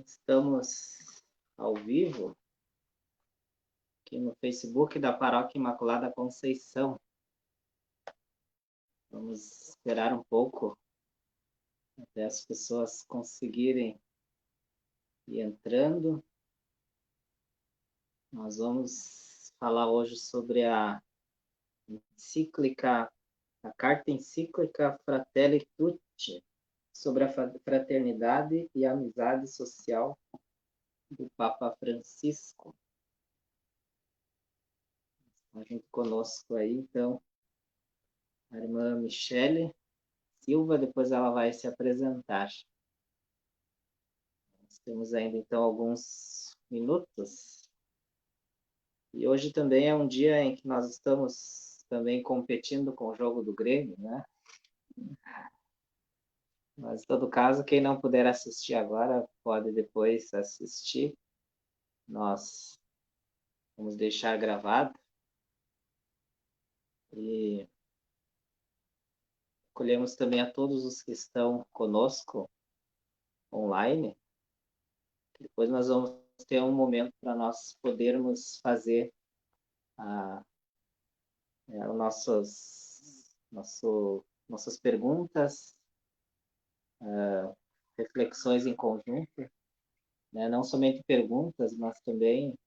Estamos ao vivo aqui no Facebook da Paróquia Imaculada Conceição. Vamos esperar um pouco até as pessoas conseguirem ir entrando. Nós vamos falar hoje sobre a carta encíclica Fratelli Tutti, sobre a fraternidade e a amizade social do Papa Francisco. Junto conosco aí, então, a irmã Michele Silva, depois ela vai se apresentar. Nós temos ainda, então, alguns minutos. E hoje também é um dia em que nós estamos também competindo com o jogo do Grêmio, né? Mas, em todo caso, quem não puder assistir agora, pode depois assistir. Nós vamos deixar gravado. E acolhemos também a todos os que estão conosco online. Depois nós vamos ter um momento para nós podermos fazer nossas perguntas, reflexões em conjunto, né? Não somente perguntas, mas também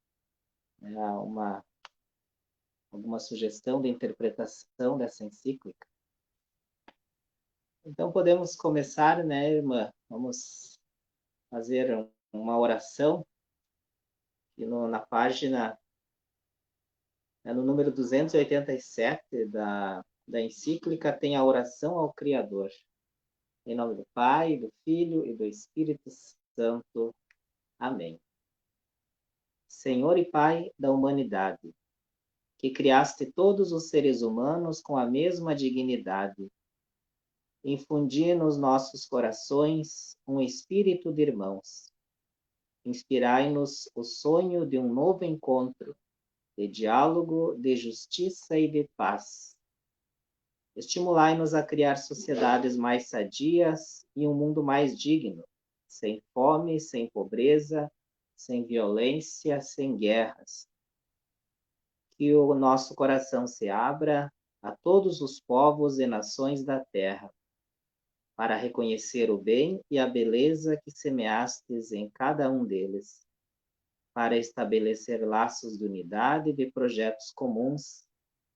alguma sugestão de interpretação dessa encíclica. Então podemos começar, né, irmã? Vamos fazer uma oração e na página, no número 287 da encíclica, tem a oração ao Criador. Em nome do Pai, do Filho e do Espírito Santo. Amém. Senhor e Pai da humanidade, que criaste todos os seres humanos com a mesma dignidade, infundi nos nossos corações um espírito de irmãos. Inspirai-nos o sonho de um novo encontro, de diálogo, de justiça e de paz. Estimulai-nos a criar sociedades mais sadias e um mundo mais digno, sem fome, sem pobreza, sem violência, sem guerras. Que o nosso coração se abra a todos os povos e nações da terra, para reconhecer o bem e a beleza que semeastes em cada um deles, para estabelecer laços de unidade e de projetos comuns,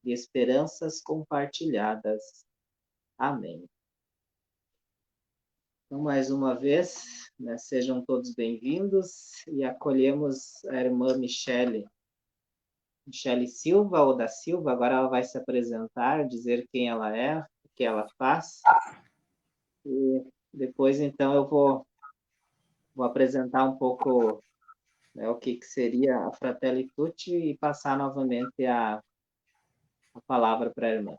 de esperanças compartilhadas. Amém. Então, mais uma vez, né, sejam todos bem-vindos e acolhemos a irmã Michele Silva, ou da Silva. Agora ela vai se apresentar, dizer quem ela é, o que ela faz. E depois, então, eu vou apresentar um pouco, né, o que seria a Fratelli Tutti e passar novamente a palavra para a irmã.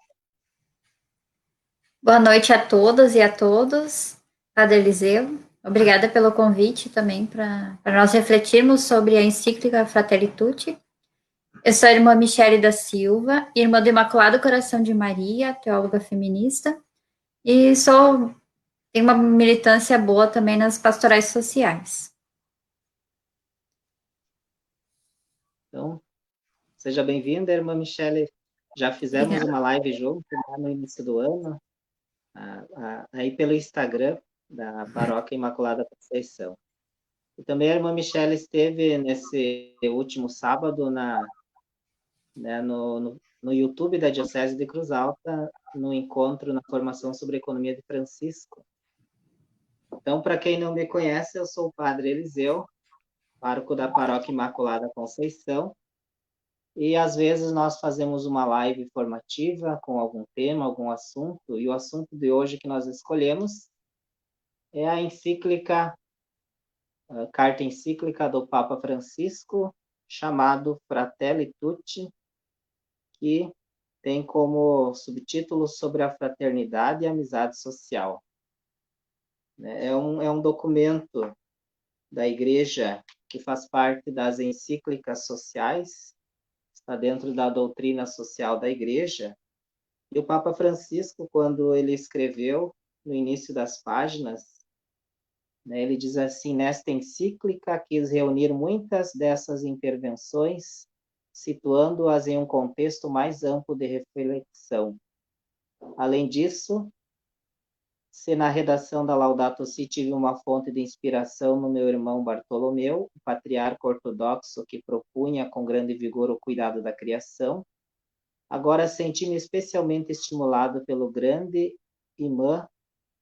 Boa noite a todas e a todos. Padre Eliseu, obrigada pelo convite também para nós refletirmos sobre a encíclica Fratelli Tutti. Eu sou a irmã Michele da Silva, irmã do Imaculado Coração de Maria, teóloga feminista, e tenho uma militância boa também nas pastorais sociais. Então, seja bem-vinda, irmã Michele. Já fizemos Obrigada. uma live junto lá no início do ano, aí pelo Instagram da Paróquia Imaculada Conceição. E também a irmã Michele esteve nesse último sábado no YouTube da Diocese de Cruz Alta, no encontro na formação sobre economia de Francisco. Então, para quem não me conhece, eu sou o Padre Eliseu, pároco da Paróquia Imaculada Conceição, e às vezes nós fazemos uma live formativa com algum tema, algum assunto, e o assunto de hoje que nós escolhemos é a encíclica, a carta encíclica do Papa Francisco, chamado Fratelli Tutti, que tem como subtítulo sobre a fraternidade e a amizade social. É um documento da Igreja que faz parte das encíclicas sociais, está dentro da doutrina social da Igreja. E o Papa Francisco, quando ele escreveu, no início das páginas, né? Ele diz assim: nesta encíclica quis reunir muitas dessas intervenções, situando-as em um contexto mais amplo de reflexão. Além disso, se na redação da Laudato Si tive uma fonte de inspiração no meu irmão Bartolomeu, o patriarca ortodoxo que propunha com grande vigor o cuidado da criação, agora senti-me especialmente estimulado pelo grande imã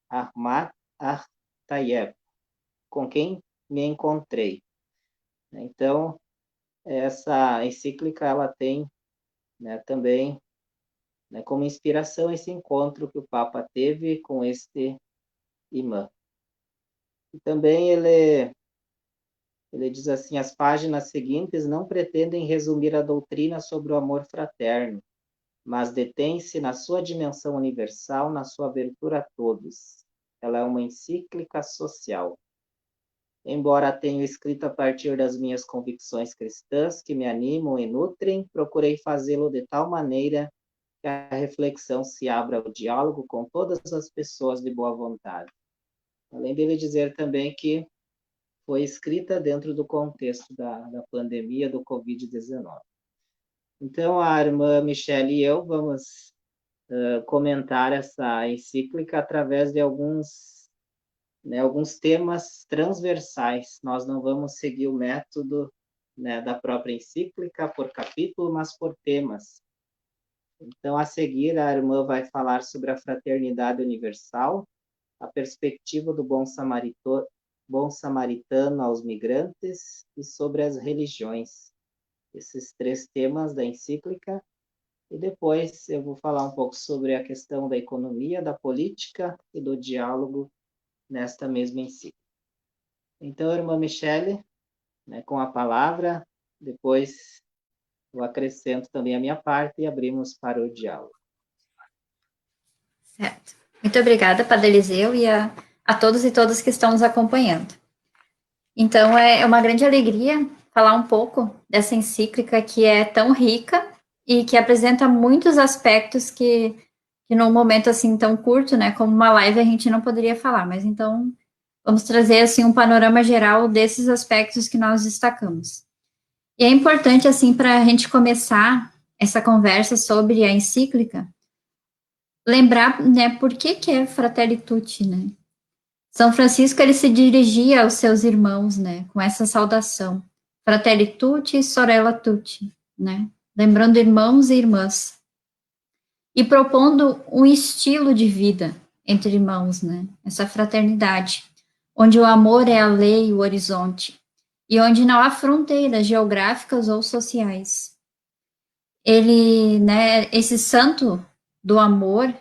Ahmad Tayeb, com quem me encontrei. Então, essa encíclica ela tem, né, também, né, como inspiração esse encontro que o Papa teve com este imã. E também ele diz assim: as páginas seguintes não pretendem resumir a doutrina sobre o amor fraterno, mas detém-se na sua dimensão universal, na sua abertura a todos. Ela é uma encíclica social. Embora tenha escrito a partir das minhas convicções cristãs, que me animam e nutrem, procurei fazê-lo de tal maneira que a reflexão se abra ao diálogo com todas as pessoas de boa vontade. Além dele dizer também que foi escrita dentro do contexto da pandemia do Covid-19. Então, a irmã Michele e eu vamos comentar essa encíclica através de alguns temas transversais. Nós não vamos seguir o método, né, da própria encíclica por capítulo, mas por temas. Então, a seguir, a irmã vai falar sobre a fraternidade universal, a perspectiva do bom samaritano aos migrantes e sobre as religiões. Esses 3 temas da encíclica. E depois eu vou falar um pouco sobre a questão da economia, da política e do diálogo nesta mesma encíclica. Então, irmã Michele, né, com a palavra, depois eu acrescento também a minha parte e abrimos para o diálogo. Certo. Muito obrigada, Padre Eliseu, e a todos e todas que estão nos acompanhando. Então, é uma grande alegria falar um pouco dessa encíclica que é tão rica e que apresenta muitos aspectos que num momento assim tão curto, né, como uma live, a gente não poderia falar, mas então vamos trazer assim um panorama geral desses aspectos que nós destacamos. E é importante assim para a gente começar essa conversa sobre a encíclica, lembrar, né, por que é Fratelli Tutti, né? São Francisco, ele se dirigia aos seus irmãos, né, com essa saudação, Fratelli Tutti, Sorella Tutti, né, lembrando irmãos e irmãs, e propondo um estilo de vida entre irmãos, né, essa fraternidade, onde o amor é a lei, o horizonte, e onde não há fronteiras geográficas ou sociais. Ele, né, esse santo do amor,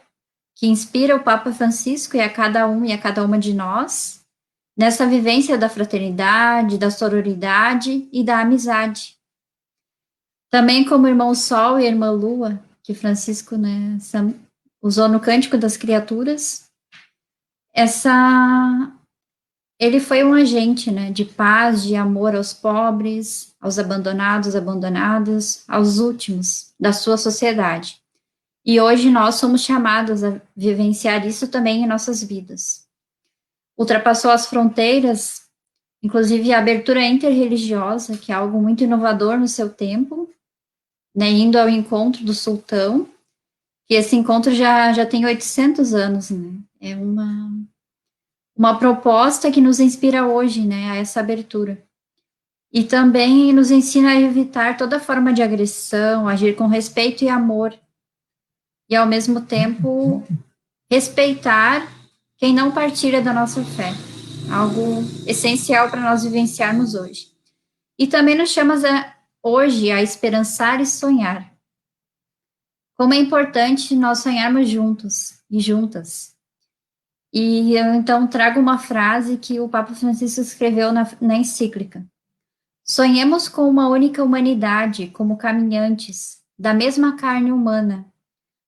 que inspira o Papa Francisco e a cada um e a cada uma de nós, nessa vivência da fraternidade, da sororidade e da amizade. Também como irmão Sol e irmã Lua, que Francisco, né, usou no Cântico das Criaturas, ele foi um agente, né, de paz, de amor aos pobres, aos abandonados, abandonadas, aos últimos da sua sociedade. E hoje nós somos chamados a vivenciar isso também em nossas vidas. Ultrapassou as fronteiras, inclusive a abertura interreligiosa, que é algo muito inovador no seu tempo, né, indo ao encontro do sultão, e esse encontro já tem 800 anos, né, é uma proposta que nos inspira hoje, né, a essa abertura. E também nos ensina a evitar toda forma de agressão, agir com respeito e amor, e ao mesmo tempo respeitar quem não partilha da nossa fé, algo essencial para nós vivenciarmos hoje. E também nos chama hoje a esperançar e sonhar. Como é importante nós sonharmos juntos e juntas. E eu então trago uma frase que o Papa Francisco escreveu na encíclica. Sonhemos com uma única humanidade, como caminhantes, da mesma carne humana,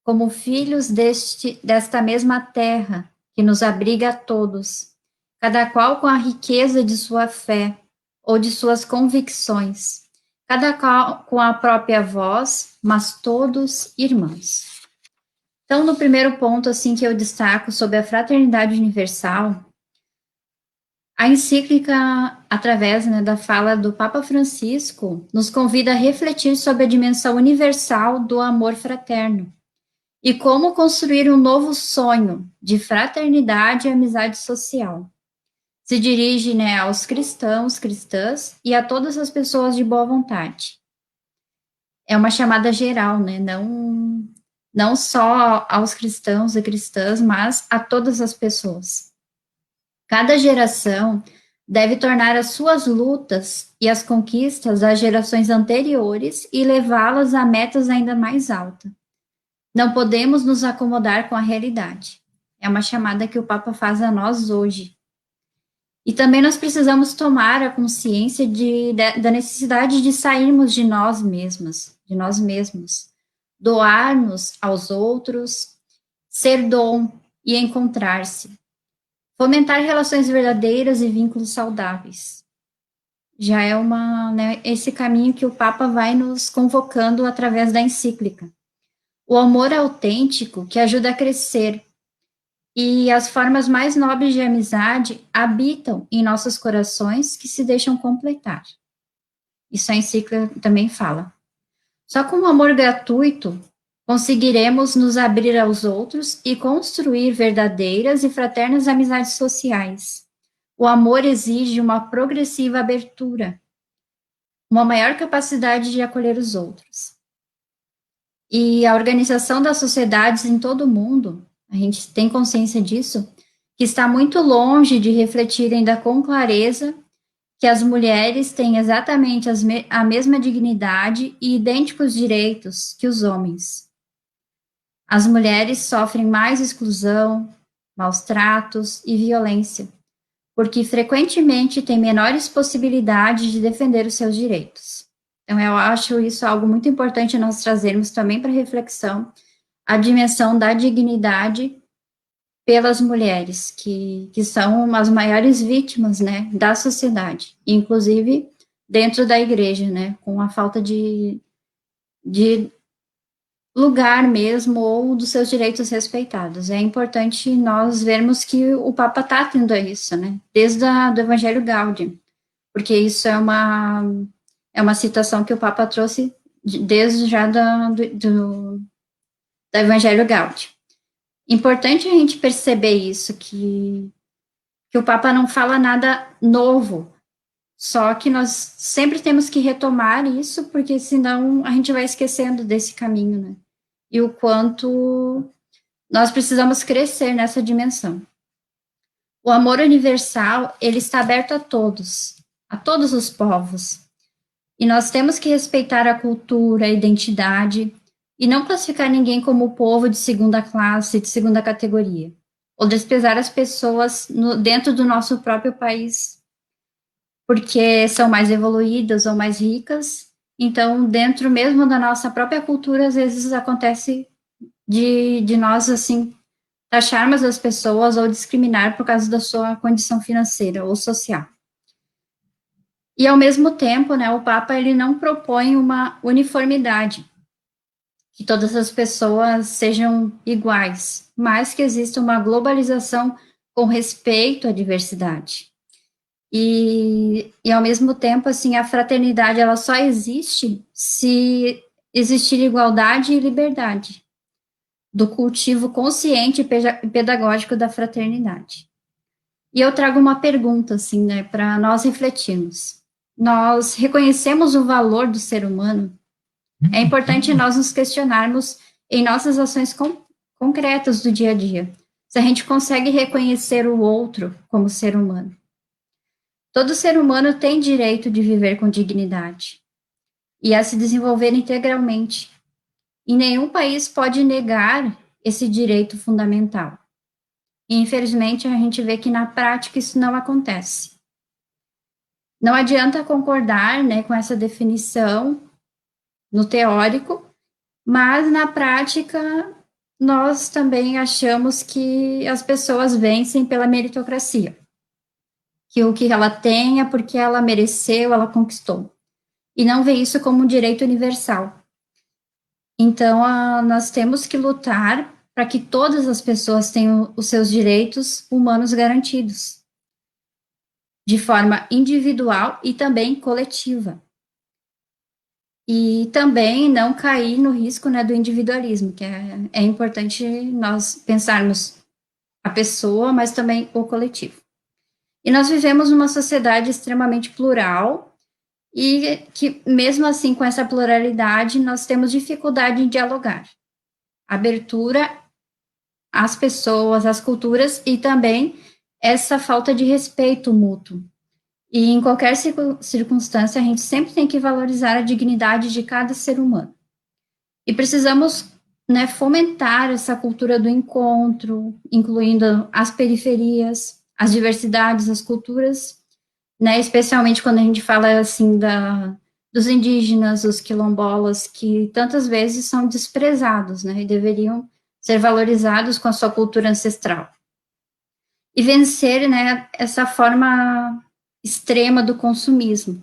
como filhos desta mesma terra, que nos abriga a todos, cada qual com a riqueza de sua fé ou de suas convicções, cada qual com a própria voz, mas todos irmãos. Então, no primeiro ponto, assim, que eu destaco sobre a fraternidade universal, A encíclica, através, né, da fala do Papa Francisco, nos convida a refletir sobre a dimensão universal do amor fraterno e como construir um novo sonho de fraternidade e amizade social. Se dirige, né, aos cristãos, cristãs e a todas as pessoas de boa vontade. É uma chamada geral, né, não só aos cristãos e cristãs, mas a todas as pessoas. Cada geração deve tornar as suas lutas e as conquistas das gerações anteriores e levá-las a metas ainda mais altas. Não podemos nos acomodar com a realidade. É uma chamada que o Papa faz a nós hoje. E também nós precisamos tomar a consciência da necessidade de sairmos de nós mesmos, doar-nos aos outros, ser dom e encontrar-se, fomentar relações verdadeiras e vínculos saudáveis. Já é né, esse caminho que o Papa vai nos convocando através da encíclica. O amor autêntico que ajuda a crescer e as formas mais nobres de amizade habitam em nossos corações que se deixam completar. Isso a encíclica também fala. Só com o amor gratuito conseguiremos nos abrir aos outros e construir verdadeiras e fraternas amizades sociais. O amor exige uma progressiva abertura, uma maior capacidade de acolher os outros. E a organização das sociedades em todo o mundo, a gente tem consciência disso, que está muito longe de refletir ainda com clareza que as mulheres têm exatamente a mesma dignidade e idênticos direitos que os homens. As mulheres sofrem mais exclusão, maus tratos e violência, porque frequentemente têm menores possibilidades de defender os seus direitos. Então, eu acho isso algo muito importante nós trazermos também para reflexão, a dimensão da dignidade pelas mulheres, que são as maiores vítimas, né, da sociedade, inclusive dentro da igreja, né, com a falta de lugar mesmo, ou dos seus direitos respeitados. É importante nós vermos que o Papa está tendo isso, né, desde do Evangelho Gaudium, porque isso é uma citação que o Papa trouxe desde já do Evangelho Gaudium. Importante a gente perceber isso, que o Papa não fala nada novo, só que nós sempre temos que retomar isso, porque senão a gente vai esquecendo desse caminho, né? E o quanto nós precisamos crescer nessa dimensão. O amor universal, ele está aberto a todos os povos. E nós temos que respeitar a cultura, a identidade, e não classificar ninguém como povo de segunda classe, de segunda categoria, ou desprezar as pessoas dentro do nosso próprio país, porque são mais evoluídas ou mais ricas. Então, dentro mesmo da nossa própria cultura, às vezes acontece de nós, assim, taxarmos as pessoas ou discriminar por causa da sua condição financeira ou social. E, ao mesmo tempo, né, o Papa, ele não propõe uma uniformidade, que todas as pessoas sejam iguais, mas que exista uma globalização com respeito à diversidade. E ao mesmo tempo, assim, a fraternidade, ela só existe se existir igualdade e liberdade, do cultivo consciente e pedagógico da fraternidade. E eu trago uma pergunta, assim, né, para nós refletirmos. Nós reconhecemos o valor do ser humano? É importante nós nos questionarmos em nossas ações concretas do dia a dia, se a gente consegue reconhecer o outro como ser humano. Todo ser humano tem direito de viver com dignidade e a se desenvolver integralmente. E nenhum país pode negar esse direito fundamental. E, infelizmente, a gente vê que na prática isso não acontece. Não adianta concordar, né, com essa definição no teórico, mas na prática nós também achamos que as pessoas vencem pela meritocracia, que o que ela tem é porque ela mereceu, ela conquistou, e não vê isso como um direito universal. Então, nós temos que lutar para que todas as pessoas tenham os seus direitos humanos garantidos. de forma individual e também coletiva. E também não cair no risco, né, do individualismo, que é importante nós pensarmos a pessoa, mas também o coletivo. E nós vivemos numa sociedade extremamente plural e que, mesmo assim, com essa pluralidade, nós temos dificuldade em dialogar. Abertura às pessoas, às culturas e também essa falta de respeito mútuo. E em qualquer circunstância, a gente sempre tem que valorizar a dignidade de cada ser humano. E precisamos, né, fomentar essa cultura do encontro, incluindo as periferias, as diversidades, as culturas, né, especialmente quando a gente fala assim dos indígenas, os quilombolas, que tantas vezes são desprezados, né, e deveriam ser valorizados com a sua cultura ancestral. E vencer, né, essa forma extrema do consumismo.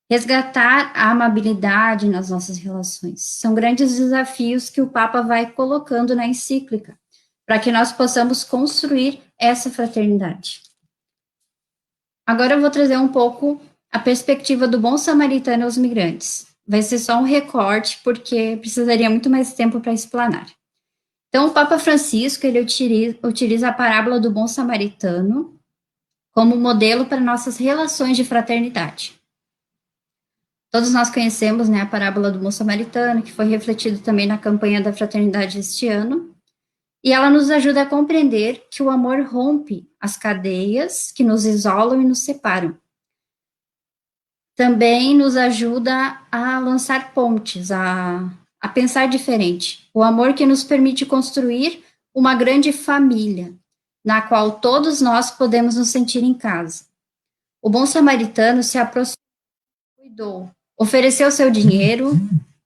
Resgatar a amabilidade nas nossas relações. São grandes desafios que o Papa vai colocando na encíclica, para que nós possamos construir essa fraternidade. Agora eu vou trazer um pouco a perspectiva do bom samaritano aos migrantes. Vai ser só um recorte, porque precisaria muito mais tempo para explanar. Então, o Papa Francisco, ele utiliza a parábola do bom samaritano como modelo para nossas relações de fraternidade. Todos nós conhecemos, né, a parábola do bom samaritano, que foi refletido também na campanha da fraternidade este ano, e ela nos ajuda a compreender que o amor rompe as cadeias que nos isolam e nos separam. Também nos ajuda a lançar pontes, a pensar diferente. O amor que nos permite construir uma grande família, na qual todos nós podemos nos sentir em casa. O bom samaritano se aproximou, cuidou, ofereceu seu dinheiro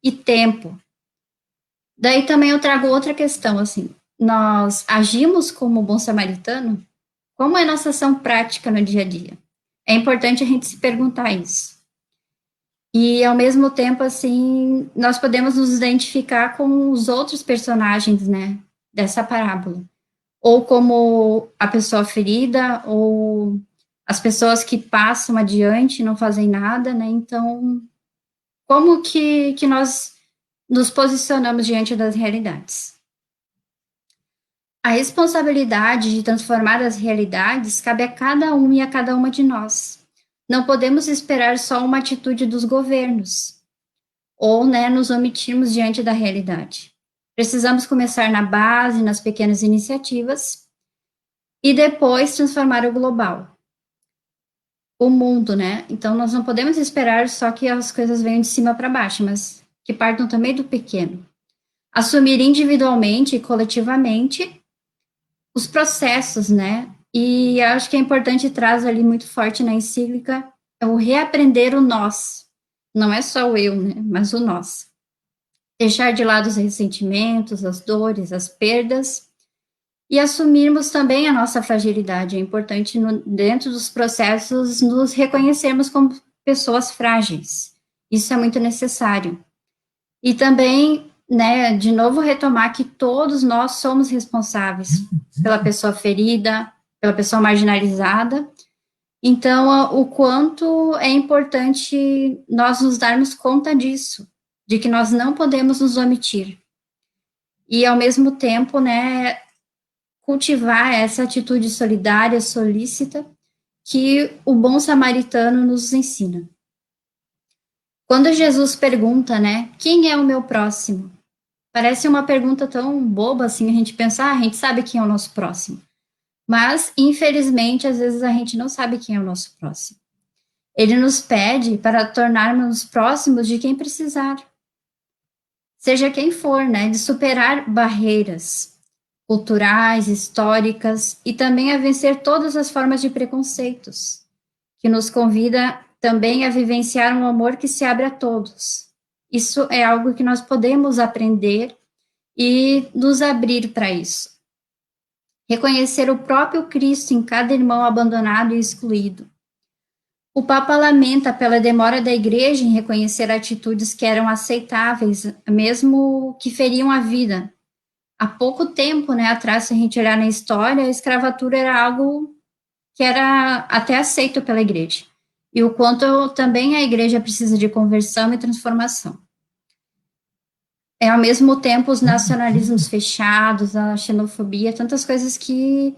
e tempo. Daí também eu trago outra questão, assim, nós agimos como bom samaritano? Como é nossa ação prática no dia a dia? É importante a gente se perguntar isso. E, ao mesmo tempo, assim, nós podemos nos identificar com os outros personagens, né, dessa parábola. Ou como a pessoa ferida, ou as pessoas que passam adiante e não fazem nada, né, então, como que nós nos posicionamos diante das realidades? A responsabilidade de transformar as realidades cabe a cada um e a cada uma de nós. Não podemos esperar só uma atitude dos governos, ou, né, nos omitirmos diante da realidade. Precisamos começar na base, nas pequenas iniciativas, e depois transformar o global, o mundo, né? Então, nós não podemos esperar só que as coisas venham de cima para baixo, mas que partam também do pequeno. Assumir individualmente e coletivamente os processos, né? E acho que é importante, traz ali muito forte na encíclica, é o reaprender o nós. Não é só o eu, né? Mas o nós. Deixar de lado os ressentimentos, as dores, as perdas, e assumirmos também a nossa fragilidade. É importante, dentro dos processos, nos reconhecermos como pessoas frágeis. Isso é muito necessário. E também, né, de novo retomar que todos nós somos responsáveis pela pessoa ferida, pela pessoa marginalizada. Então, o quanto é importante nós nos darmos conta disso, de que nós não podemos nos omitir. E, ao mesmo tempo, né, cultivar essa atitude solidária, solícita, que o bom samaritano nos ensina. Quando Jesus pergunta, né, quem é o meu próximo? Parece uma pergunta tão boba, assim, a gente pensa, a gente sabe quem é o nosso próximo. Mas, infelizmente, às vezes a gente não sabe quem é o nosso próximo. Ele nos pede para tornarmos próximos de quem precisar. Seja quem for, né, de superar barreiras culturais, históricas, e também a vencer todas as formas de preconceitos, que nos convida também a vivenciar um amor que se abre a todos. Isso é algo que nós podemos aprender e nos abrir para isso. Reconhecer o próprio Cristo em cada irmão abandonado e excluído. O Papa lamenta pela demora da Igreja em reconhecer atitudes que eram aceitáveis, mesmo que feriam a vida. Há pouco tempo, né, atrás, se a gente olhar na história, a escravatura era algo que era até aceito pela igreja, e o quanto também a igreja precisa de conversão e transformação. Ao mesmo tempo, os nacionalismos fechados, a xenofobia, tantas coisas que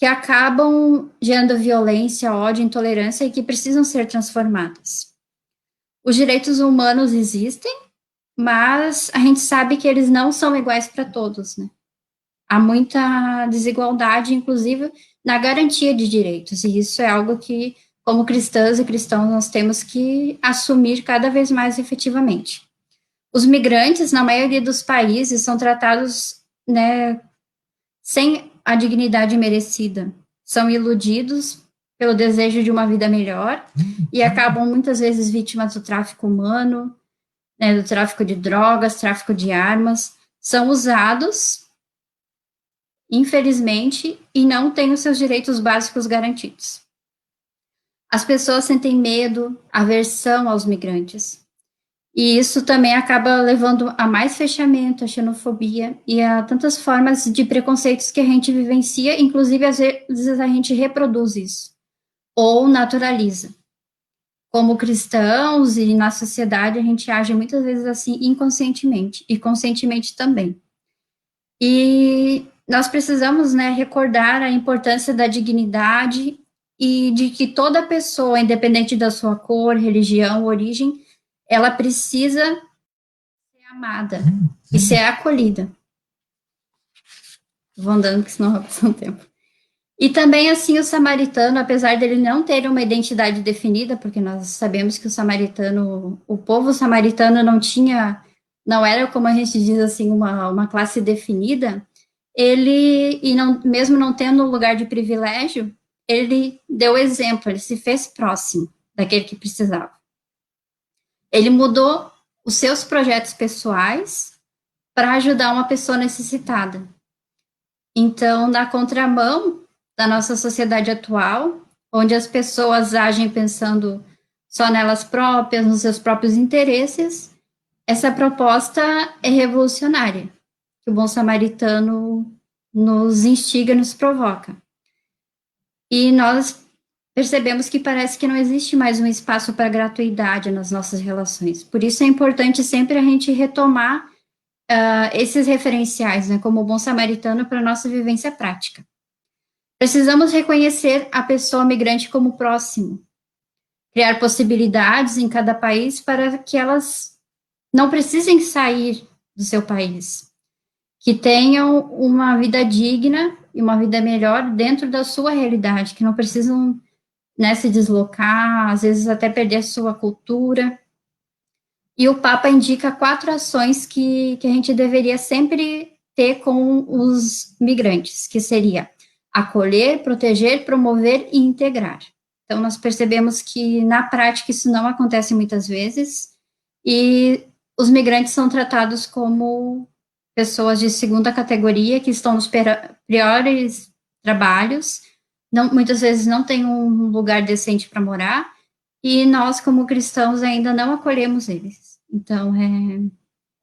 acabam gerando violência, ódio, intolerância e que precisam ser transformadas. Os direitos humanos existem, mas a gente sabe que eles não são iguais para todos, né? Há muita desigualdade, inclusive, na garantia de direitos, e isso é algo que, como cristãs e cristãos, nós temos que assumir cada vez mais efetivamente. Os migrantes, na maioria dos países, são tratados, né, sem a dignidade merecida. São iludidos pelo desejo de uma vida melhor e acabam muitas vezes vítimas do tráfico humano, né, do tráfico de drogas, tráfico de armas. São usados, infelizmente, e não têm os seus direitos básicos garantidos. As pessoas sentem medo, aversão aos migrantes. E isso também acaba levando a mais fechamento, a xenofobia e a tantas formas de preconceitos que a gente vivencia, inclusive às vezes a gente reproduz isso, ou naturaliza. Como cristãos e na sociedade, a gente age muitas vezes assim inconscientemente, e conscientemente também. E nós precisamos, né, recordar a importância da dignidade e de que toda pessoa, independente da sua cor, religião, origem, ela precisa ser amada e ser acolhida. Vou andando, porque senão vai passar um tempo. E também, assim, o samaritano, apesar dele não ter uma identidade definida, porque nós sabemos que o samaritano, o povo samaritano não era, como a gente diz assim, uma classe definida, ele, e não, mesmo não tendo um lugar de privilégio, ele deu exemplo, ele se fez próximo daquele que precisava. Ele mudou os seus projetos pessoais para ajudar uma pessoa necessitada. Então, na contramão da nossa sociedade atual, onde as pessoas agem pensando só nelas próprias, nos seus próprios interesses, essa proposta é revolucionária, que o bom samaritano nos instiga, nos provoca. E nós percebemos que parece que não existe mais um espaço para gratuidade nas nossas relações. Por isso é importante sempre a gente retomar esses referenciais, né, como o bom samaritano, para a nossa vivência prática. Precisamos reconhecer a pessoa migrante como próximo, criar possibilidades em cada país para que elas não precisem sair do seu país, que tenham uma vida digna e uma vida melhor dentro da sua realidade, que não precisam, né, se deslocar, às vezes até perder a sua cultura. E o Papa indica 4 ações que a gente deveria sempre ter com os migrantes, que seria acolher, proteger, promover e integrar. Então, nós percebemos que, na prática, isso não acontece muitas vezes, e os migrantes são tratados como pessoas de segunda categoria, que estão nos piores trabalhos, muitas vezes não têm um lugar decente para morar, e nós, como cristãos, ainda não acolhemos eles. Então,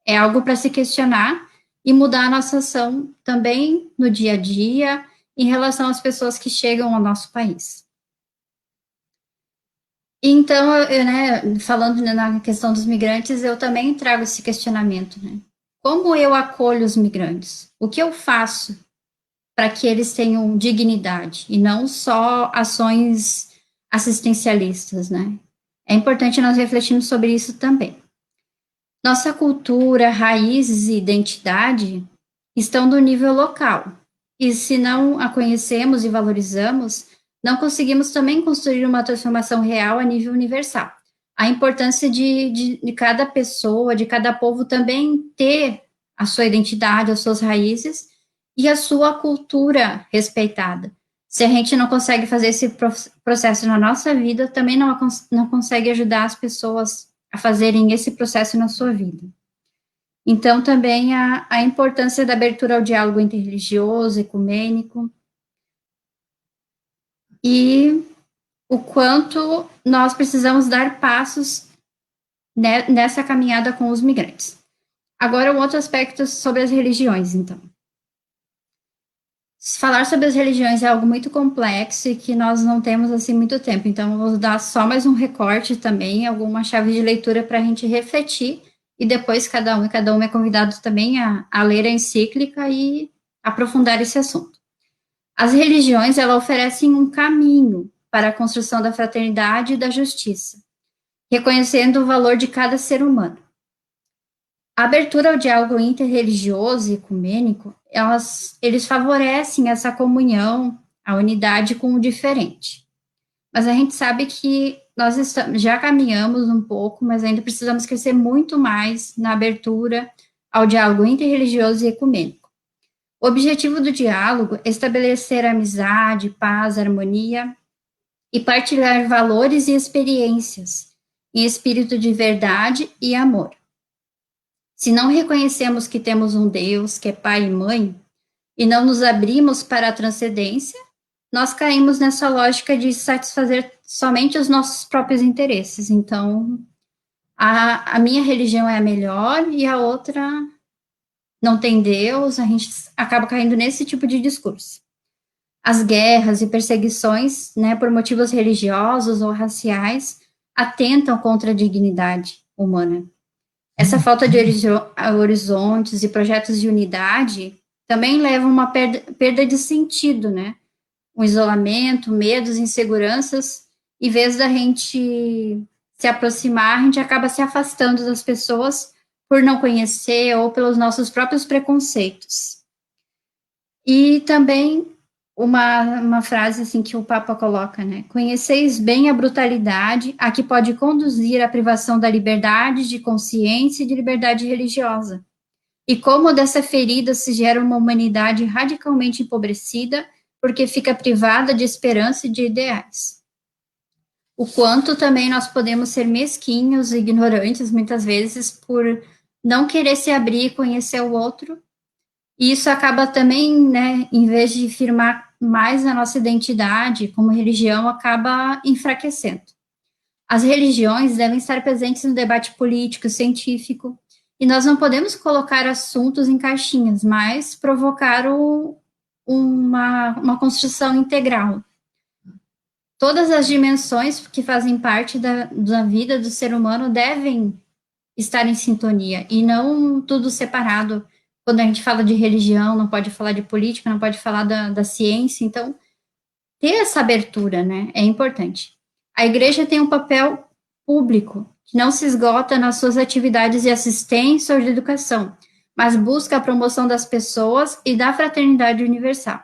é algo para se questionar e mudar a nossa ação também no dia a dia, em relação às pessoas que chegam ao nosso país. Então, né, falando na questão dos migrantes, eu também trago esse questionamento, né? Como eu acolho os migrantes? O que eu faço para que eles tenham dignidade e não só ações assistencialistas, né? É importante nós refletirmos sobre isso também. Nossa cultura, raízes e identidade estão no nível local. E se não a conhecemos e valorizamos, não conseguimos também construir uma transformação real a nível universal. A importância de cada pessoa, de cada povo também ter a sua identidade, as suas raízes e a sua cultura respeitada. Se a gente não consegue fazer esse processo na nossa vida, também não consegue ajudar as pessoas a fazerem esse processo na sua vida. Então, também a importância da abertura ao diálogo interreligioso, ecumênico, e o quanto nós precisamos dar passos nessa caminhada com os migrantes. Agora, um outro aspecto sobre as religiões, então. Falar sobre as religiões é algo muito complexo e que nós não temos assim muito tempo, então eu vou dar só mais um recorte também, alguma chave de leitura para a gente refletir e depois cada um é convidado também a ler a encíclica e aprofundar esse assunto. As religiões, elas oferecem um caminho para a construção da fraternidade e da justiça, reconhecendo o valor de cada ser humano. A abertura ao diálogo interreligioso e ecumênico, eles favorecem essa comunhão, a unidade com o diferente. Mas a gente sabe que já caminhamos um pouco, mas ainda precisamos crescer muito mais na abertura ao diálogo interreligioso e ecumênico. O objetivo do diálogo é estabelecer amizade, paz, harmonia e partilhar valores e experiências em espírito de verdade e amor. Se não reconhecemos que temos um Deus que é pai e mãe, e não nos abrimos para a transcendência, nós caímos nessa lógica de satisfazer somente os nossos próprios interesses. Então, a minha religião é a melhor e a outra não tem Deus, a gente acaba caindo nesse tipo de discurso. As guerras e perseguições, né, por motivos religiosos ou raciais, atentam contra a dignidade humana. Essa falta de horizontes e projetos de unidade também leva a uma perda de sentido, né? Um isolamento, medos, inseguranças, em vez da gente se aproximar, a gente acaba se afastando das pessoas por não conhecer ou pelos nossos próprios preconceitos. E também uma frase assim que o Papa coloca, né? Conheceis bem a brutalidade a que pode conduzir a privação da liberdade de consciência e de liberdade religiosa. E como dessa ferida se gera uma humanidade radicalmente empobrecida porque fica privada de esperança e de ideais. O quanto também nós podemos ser mesquinhos e ignorantes, muitas vezes, por não querer se abrir e conhecer o outro. E isso acaba também, né, em vez de firmar mais a nossa identidade como religião, acaba enfraquecendo. As religiões devem estar presentes no debate político, científico, e nós não podemos colocar assuntos em caixinhas, mas provocar uma construção integral. Todas as dimensões que fazem parte da vida do ser humano devem estar em sintonia, e não tudo separado. Quando a gente fala de religião, não pode falar de política, não pode falar da ciência, então, ter essa abertura, né, é importante. A igreja tem um papel público, que não se esgota nas suas atividades de assistência ou de educação, mas busca a promoção das pessoas e da fraternidade universal.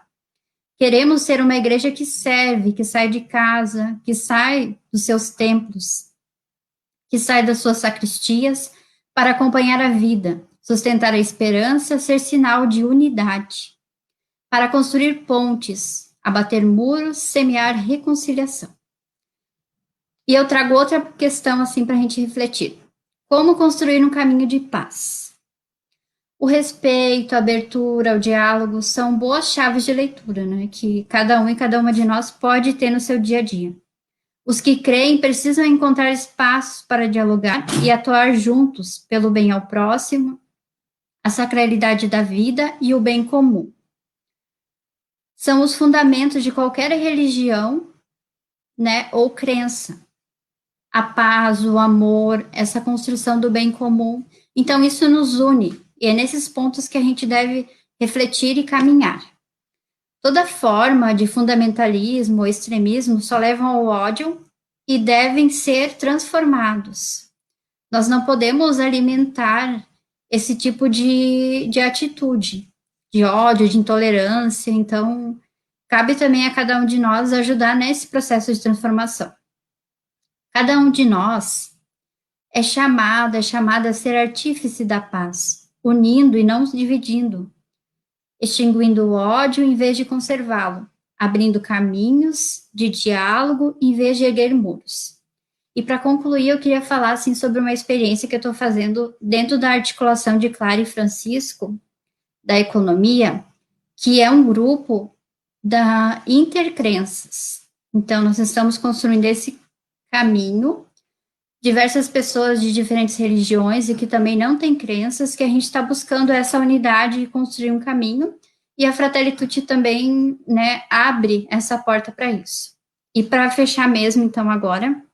Queremos ser uma igreja que serve, que sai de casa, que sai dos seus templos, que sai das suas sacristias para acompanhar a vida, sustentar a esperança, ser sinal de unidade, para construir pontes, abater muros, semear reconciliação. E eu trago outra questão assim para a gente refletir. Como construir um caminho de paz? O respeito, a abertura, o diálogo são boas chaves de leitura, né? Que cada um e cada uma de nós pode ter no seu dia a dia. Os que creem precisam encontrar espaços para dialogar e atuar juntos pelo bem ao próximo, a sacralidade da vida e o bem comum. São os fundamentos de qualquer religião, né, ou crença. A paz, o amor, essa construção do bem comum. Então, isso nos une, e é nesses pontos que a gente deve refletir e caminhar. Toda forma de fundamentalismo ou extremismo só levam ao ódio e devem ser transformados. Nós não podemos alimentar esse tipo de atitude, de ódio, de intolerância. Então, cabe também a cada um de nós ajudar nesse processo de transformação. Cada um de nós é chamada a ser artífice da paz, unindo e não dividindo, extinguindo o ódio em vez de conservá-lo, abrindo caminhos de diálogo em vez de erguer muros. E para concluir, eu queria falar assim, sobre uma experiência que eu estou fazendo dentro da articulação de Clara e Francisco, da economia, que é um grupo da intercrenças. Então, nós estamos construindo esse caminho, diversas pessoas de diferentes religiões e que também não têm crenças, que a gente está buscando essa unidade e construir um caminho, E a Fratelli Tutti também, né, abre essa porta para isso. E para fechar mesmo, então, agora,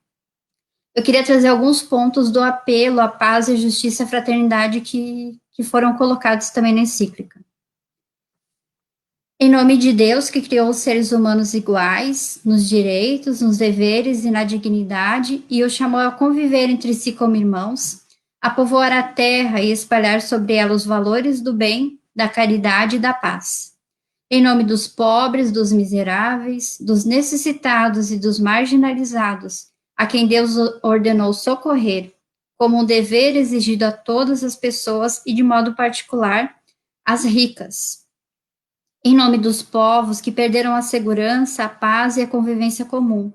eu queria trazer alguns pontos do apelo à paz e justiça e fraternidade que foram colocados também na encíclica. Em nome de Deus, que criou os seres humanos iguais, nos direitos, nos deveres e na dignidade, e os chamou a conviver entre si como irmãos, a povoar a terra e espalhar sobre ela os valores do bem, da caridade e da paz. Em nome dos pobres, dos miseráveis, dos necessitados e dos marginalizados, a quem Deus ordenou socorrer, como um dever exigido a todas as pessoas e, de modo particular, às ricas. Em nome dos povos que perderam a segurança, a paz e a convivência comum,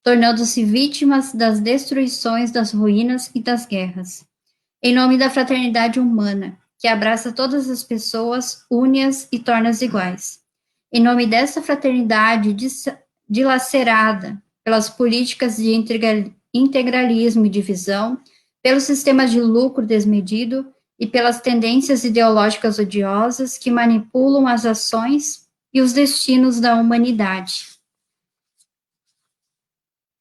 tornando-se vítimas das destruições, das ruínas e das guerras. Em nome da fraternidade humana, que abraça todas as pessoas, une-as e torna-as iguais. Em nome dessa fraternidade dilacerada pelas políticas de integralismo e divisão, pelos sistemas de lucro desmedido e pelas tendências ideológicas odiosas que manipulam as ações e os destinos da humanidade.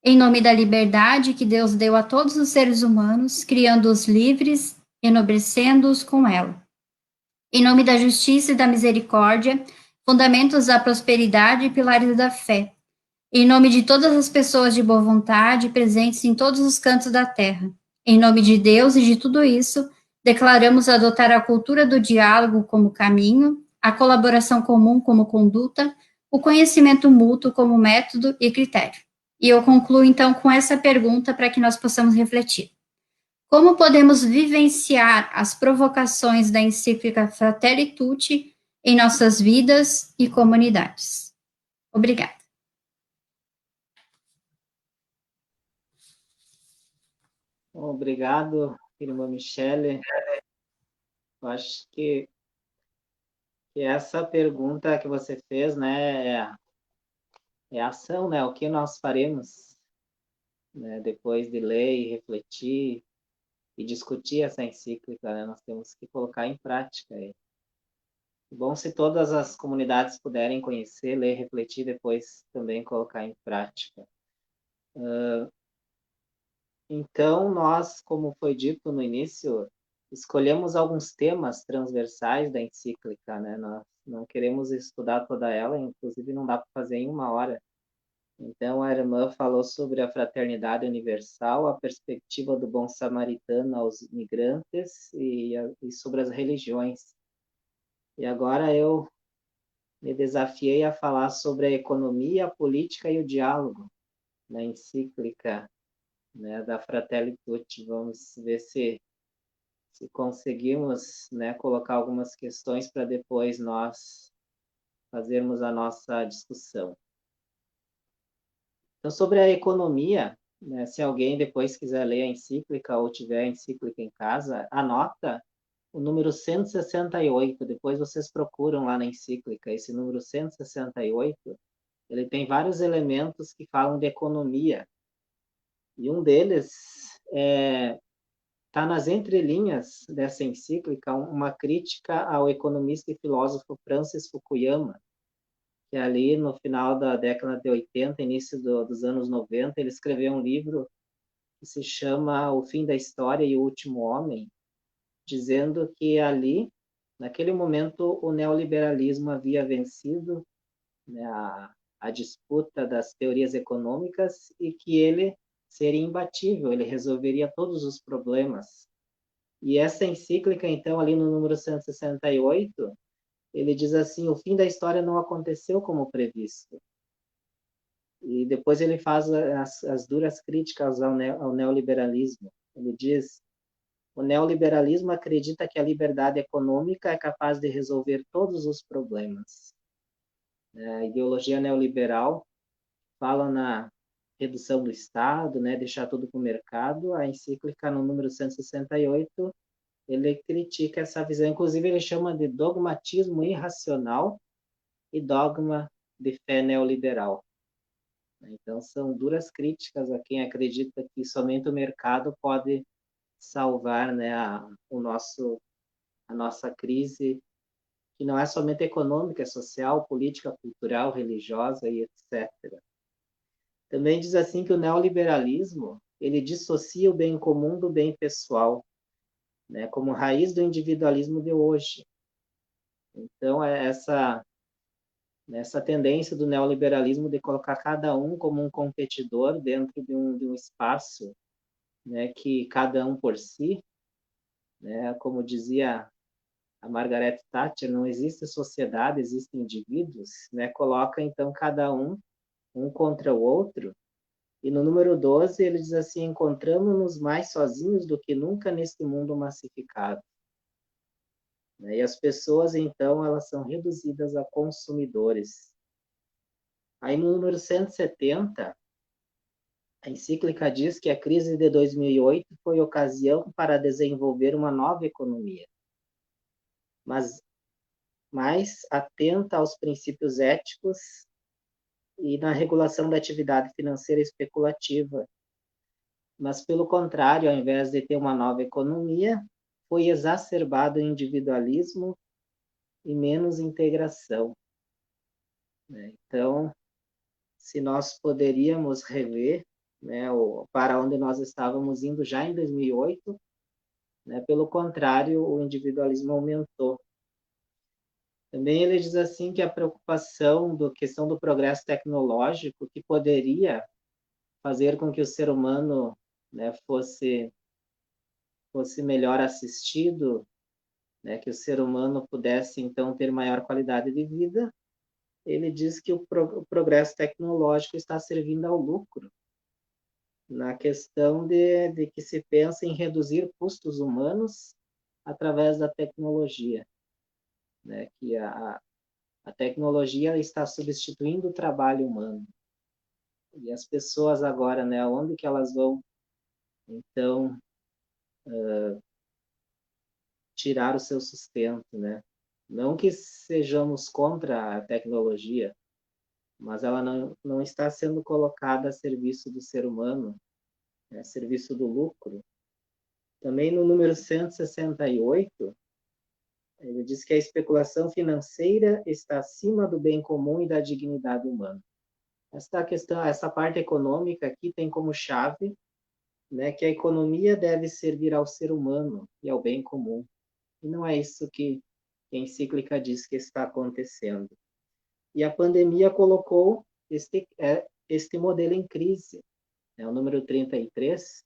Em nome da liberdade que Deus deu a todos os seres humanos, criando-os livres, enobrecendo-os com ela. Em nome da justiça e da misericórdia, fundamentos da prosperidade e pilares da fé. Em nome de todas as pessoas de boa vontade presentes em todos os cantos da terra. Em nome de Deus e de tudo isso, declaramos adotar a cultura do diálogo como caminho, a colaboração comum como conduta, o conhecimento mútuo como método e critério. E eu concluo então com essa pergunta para que nós possamos refletir. Como podemos vivenciar as provocações da encíclica Fratelli Tutti em nossas vidas e comunidades? Obrigada. Obrigado, irmã Michele. Eu acho que essa pergunta que você fez, né, é ação, né? O que nós faremos, né, depois de ler e refletir e discutir essa encíclica, né? Nós temos que colocar em prática. É bom se todas as comunidades puderem conhecer, ler, refletir, depois também colocar em prática. Então, nós, como foi dito no início, escolhemos alguns temas transversais da encíclica, né? Nós não queremos estudar toda ela, inclusive não dá para fazer em uma hora. Então, a irmã falou sobre a fraternidade universal, a perspectiva do bom samaritano aos migrantes e sobre as religiões. E agora eu me desafiei a falar sobre a economia, a política e o diálogo na encíclica, né, da Fratelli Tutti. Vamos ver se conseguimos, né, colocar algumas questões para depois nós fazermos a nossa discussão. Então, sobre a economia, né, se alguém depois quiser ler a encíclica ou tiver a encíclica em casa, anota o número 168, depois vocês procuram lá na encíclica, esse número 168, ele tem vários elementos que falam de economia, e um deles está nas entrelinhas dessa encíclica uma crítica ao economista e filósofo Francis Fukuyama, que ali no final da década de 80, início dos anos 90, ele escreveu um livro que se chama O Fim da História e o Último Homem, dizendo que ali, naquele momento, o neoliberalismo havia vencido, né, a disputa das teorias econômicas e que ele seria imbatível, ele resolveria todos os problemas. E essa encíclica, então, ali no número 168, ele diz assim: o fim da história não aconteceu como previsto. E depois ele faz as duras críticas ao neoliberalismo. Ele diz: o neoliberalismo acredita que a liberdade econômica é capaz de resolver todos os problemas. A ideologia neoliberal fala na redução do Estado, né, deixar tudo para o mercado. A encíclica, no número 168, ele critica essa visão. Inclusive, ele chama de dogmatismo irracional e dogma de fé neoliberal. Então, são duras críticas a quem acredita que somente o mercado pode salvar, né, a nossa crise que não é somente econômica, é social, política, cultural, religiosa e etc. Também diz assim que o neoliberalismo, ele dissocia o bem comum do bem pessoal, né, como raiz do individualismo de hoje. Então, é essa tendência do neoliberalismo de colocar cada um como um competidor dentro de um espaço, né, que cada um por si, né, como dizia a Margaret Thatcher, não existe sociedade, existem indivíduos, né, coloca então cada um contra o outro. E no número 12 ele diz assim: encontramos-nos mais sozinhos do que nunca neste mundo massificado. E as pessoas, então, elas são reduzidas a consumidores. Aí no número 170, a encíclica diz que a crise de 2008 foi ocasião para desenvolver uma nova economia, mas mais atenta aos princípios éticos e na regulação da atividade financeira especulativa. Mas, pelo contrário, ao invés de ter uma nova economia, foi exacerbado o individualismo e menos integração. Então, se nós poderíamos rever, né, para onde nós estávamos indo já em 2008, né, pelo contrário, o individualismo aumentou. Também ele diz assim que a preocupação da questão do progresso tecnológico, que poderia fazer com que o ser humano, né, fosse melhor assistido, né, que o ser humano pudesse então ter maior qualidade de vida, ele diz que o progresso tecnológico está servindo ao lucro, na questão de que se pensa em reduzir custos humanos através da tecnologia, né? Que a tecnologia está substituindo o trabalho humano. E as pessoas agora, né, onde que elas vão, então, tirar o seu sustento, né? Não que sejamos contra a tecnologia, mas ela não está sendo colocada a serviço do ser humano, né, a serviço do lucro. Também no número 168, ele diz que a especulação financeira está acima do bem comum e da dignidade humana. Essa questão, essa parte econômica aqui tem como chave, né, que a economia deve servir ao ser humano e ao bem comum. E não é isso que a encíclica diz que está acontecendo. E a pandemia colocou este modelo em crise, né, o número 33,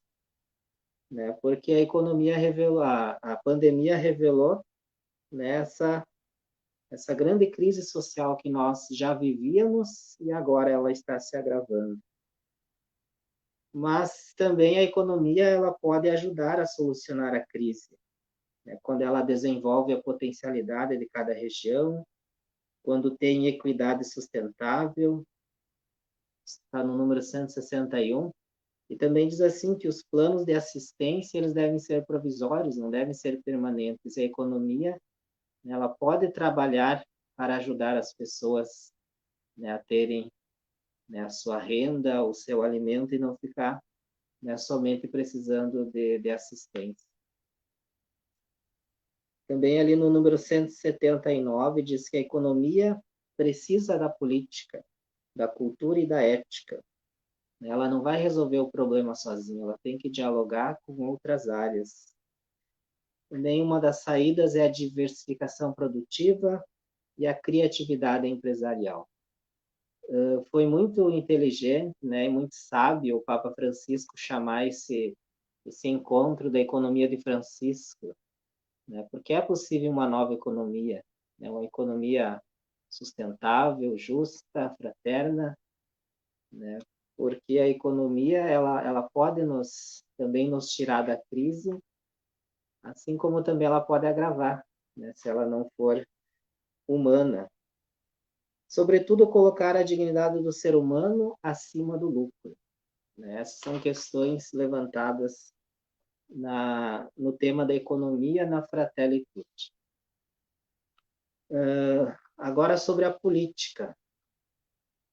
né, porque a economia revelou, a pandemia revelou, né, essa grande crise social que nós já vivíamos e agora ela está se agravando. Mas também a economia ela pode ajudar a solucionar a crise, né, quando ela desenvolve a potencialidade de cada região, quando tem equidade sustentável, está no número 161, e também diz assim que os planos de assistência eles devem ser provisórios, não devem ser permanentes. A economia ela pode trabalhar para ajudar as pessoas, né, a terem, né, a sua renda, o seu alimento e não ficar, né, somente precisando de assistência. Também ali no número 179 diz que a economia precisa da política, da cultura e da ética. Ela não vai resolver o problema sozinha, ela tem que dialogar com outras áreas. Também uma das saídas é a diversificação produtiva e a criatividade empresarial. Foi muito inteligente, né, e muito sábio o Papa Francisco chamar esse encontro da economia de Francisco, né, porque é possível uma nova economia, né, uma economia sustentável, justa, fraterna, né, porque a economia ela pode também nos tirar da crise, assim como também ela pode agravar, né, se ela não for humana. Sobretudo, colocar a dignidade do ser humano acima do lucro, né? Essas são questões levantadas no tema da economia na Fratelli Tutti. Agora, sobre a política.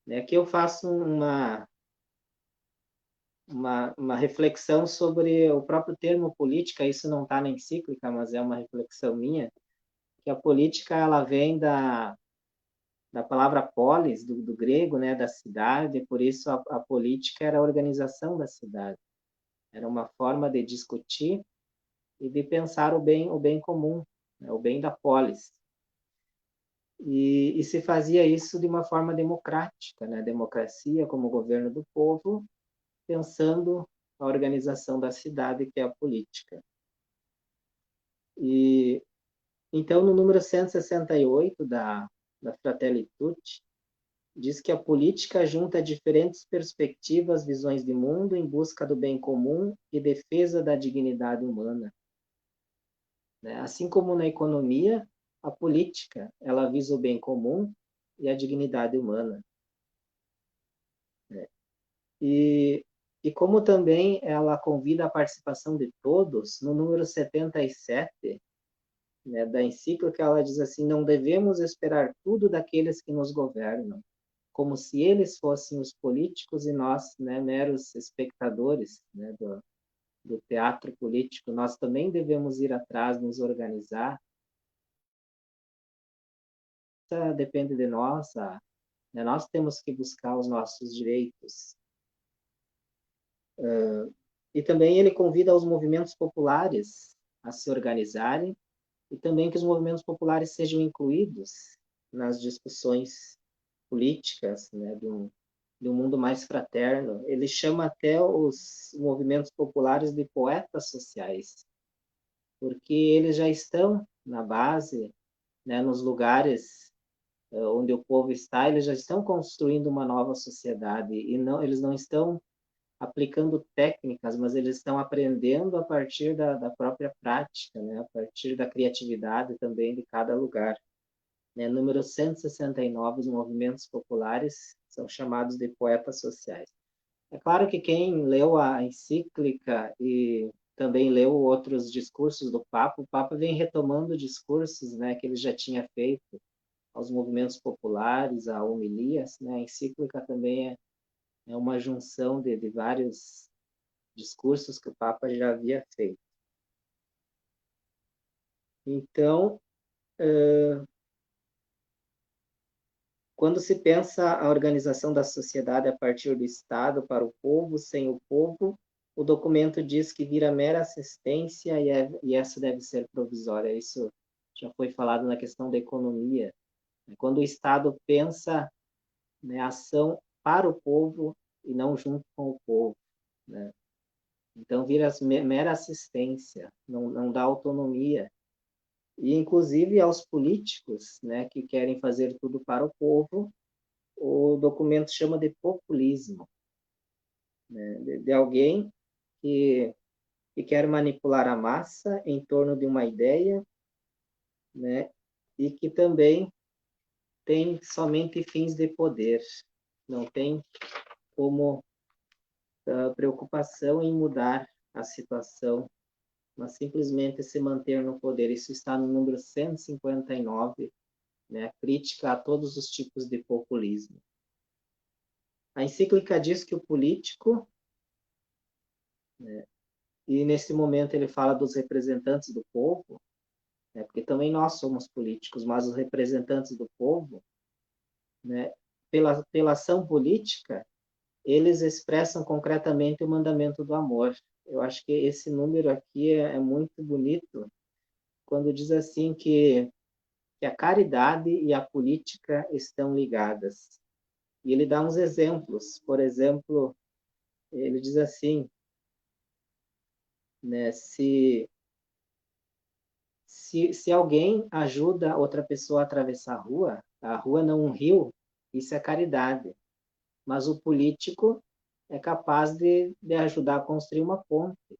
Né? Aqui eu faço uma reflexão sobre o próprio termo política, isso não está na encíclica, mas é uma reflexão minha. que a política ela vem da palavra polis, do grego, né, da cidade, por isso a política era a organização da cidade. Era uma forma de discutir e de pensar o bem comum, né, o bem da polis. E se fazia isso de uma forma democrática, né, democracia como governo do povo, pensando a organização da cidade, que é a política. E então, no número 168 da Fratelli Tutti, diz que a política junta diferentes perspectivas, visões de mundo em busca do bem comum e defesa da dignidade humana. Assim como na economia, a política ela visa o bem comum e a dignidade humana. E, e como também ela convida a participação de todos, no número 77, né, da encíclica, ela diz assim: não devemos esperar tudo daqueles que nos governam, como se eles fossem os políticos e nós, né, meros espectadores, né, do teatro político. Nós também devemos ir atrás, nos organizar. Isso depende de nós, né, nós temos que buscar os nossos direitos. E também ele convida os movimentos populares a se organizarem e também que os movimentos populares sejam incluídos nas discussões políticas, né, de um mundo mais fraterno. Ele chama até os movimentos populares de poetas sociais, porque eles já estão na base, né, nos lugares onde o povo está, eles já estão construindo uma nova sociedade e não, eles não estão aplicando técnicas, mas eles estão aprendendo a partir da própria prática, né, a partir da criatividade também de cada lugar. Né? Número 169, os movimentos populares são chamados de poetas sociais. É claro que quem leu a encíclica e também leu outros discursos do Papa, o Papa vem retomando discursos, né, que ele já tinha feito aos movimentos populares, a homilias, né? A encíclica também é uma junção de vários discursos que o Papa já havia feito. Então, quando se pensa a organização da sociedade a partir do Estado para o povo, sem o povo, o documento diz que vira mera assistência e essa deve ser provisória. Isso já foi falado na questão da economia. Quando o Estado pensa, né, ação para o povo e não junto com o povo, né? Então vira mera assistência, não dá autonomia. E inclusive aos políticos, né, que querem fazer tudo para o povo, o documento chama de populismo, né, de alguém que quer manipular a massa em torno de uma ideia, né, e que também tem somente fins de poder, não tem como preocupação em mudar a situação, mas simplesmente se manter no poder. Isso está no número 159, né, a crítica a todos os tipos de populismo. A encíclica diz que o político, né, e nesse momento ele fala dos representantes do povo, né, porque também nós somos políticos, mas os representantes do povo, né, pela ação política, eles expressam concretamente o mandamento do amor. Eu acho que esse número aqui é muito bonito, quando diz assim que a caridade e a política estão ligadas. E ele dá uns exemplos. Por exemplo, ele diz assim, né, se alguém ajuda outra pessoa a atravessar a rua não um rio, isso é caridade. Mas o político é capaz de ajudar a construir uma ponte.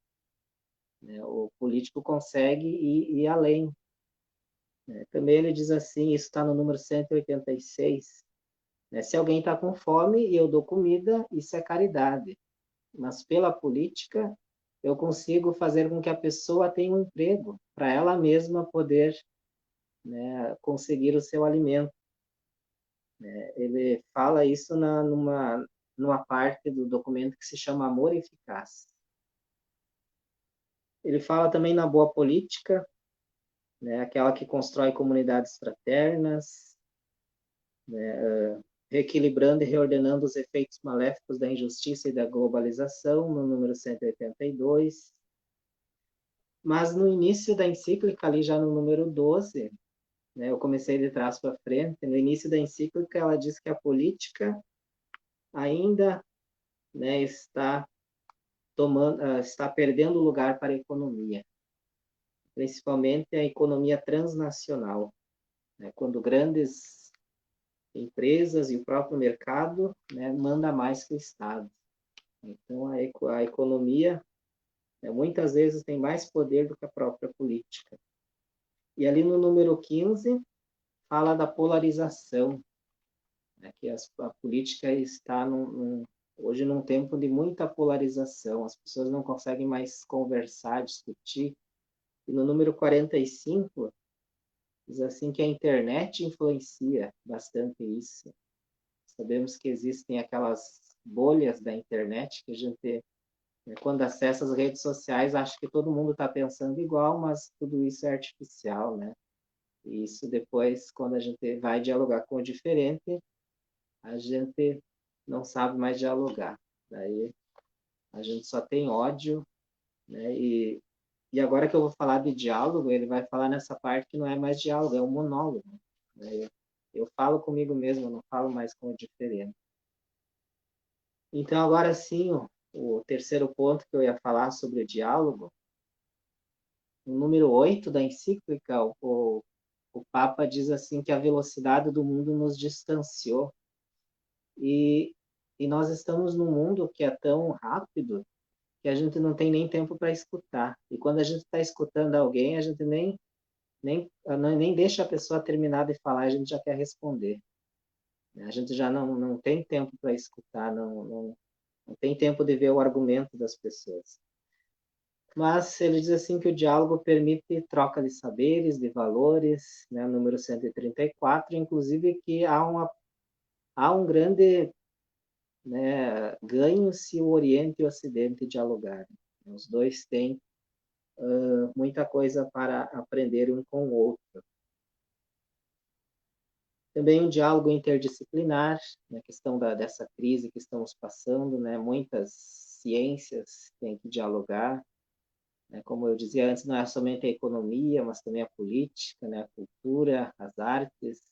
Né? O político consegue ir além. Né? Também ele diz assim, isso está no número 186, né? Se alguém está com fome e eu dou comida, isso é caridade. Mas pela política, eu consigo fazer com que a pessoa tenha um emprego, para ela mesma poder, né, conseguir o seu alimento. Né? Ele fala isso numa parte do documento que se chama Amor Eficaz. Ele fala também na boa política, né? Aquela que constrói comunidades fraternas, né? Reequilibrando e reordenando os efeitos maléficos da injustiça e da globalização, no número 182. Mas no início da encíclica, ali já no número 12, né, eu comecei de trás para frente, no início da encíclica ela diz que a política ainda, né, está perdendo lugar para a economia, principalmente a economia transnacional, né, quando grandes empresas e o próprio mercado, né, manda mais que o Estado. Então a economia, né, muitas vezes tem mais poder do que a própria política. E ali no número 15 fala da polarização, né, que a política está hoje num tempo de muita polarização, as pessoas não conseguem mais conversar, discutir. E no número 45 diz assim que a internet influencia bastante isso. Sabemos que existem aquelas bolhas da internet que a gente, né, quando acessa as redes sociais, acha que todo mundo está pensando igual, mas tudo isso é artificial, né? E isso depois, quando a gente vai dialogar com o diferente, a gente não sabe mais dialogar. Daí a gente só tem ódio, né? E agora que eu vou falar de diálogo, ele vai falar nessa parte que não é mais diálogo, é um monólogo, né? Eu falo comigo mesmo, eu não falo mais com o diferente. Então, agora sim, o terceiro ponto que eu ia falar sobre o diálogo, no número 8 da encíclica, o Papa diz assim que a velocidade do mundo nos distanciou. E, e nós estamos num mundo que é tão rápido que a gente não tem nem tempo para escutar. E quando a gente está escutando alguém, a gente nem deixa a pessoa terminar de falar, a gente já quer responder. A gente já não tem tempo para escutar, não tem tempo de ver o argumento das pessoas. Mas ele diz assim que o diálogo permite troca de saberes, de valores, né, número 134, inclusive que há um grande, né, ganho se o Oriente e o Ocidente dialogarem. Os dois têm muita coisa para aprender um com o outro. Também um diálogo interdisciplinar, na questão dessa crise que estamos passando, né, muitas ciências têm que dialogar, né, como eu dizia antes, não é somente a economia, mas também a política, né, a cultura, as artes.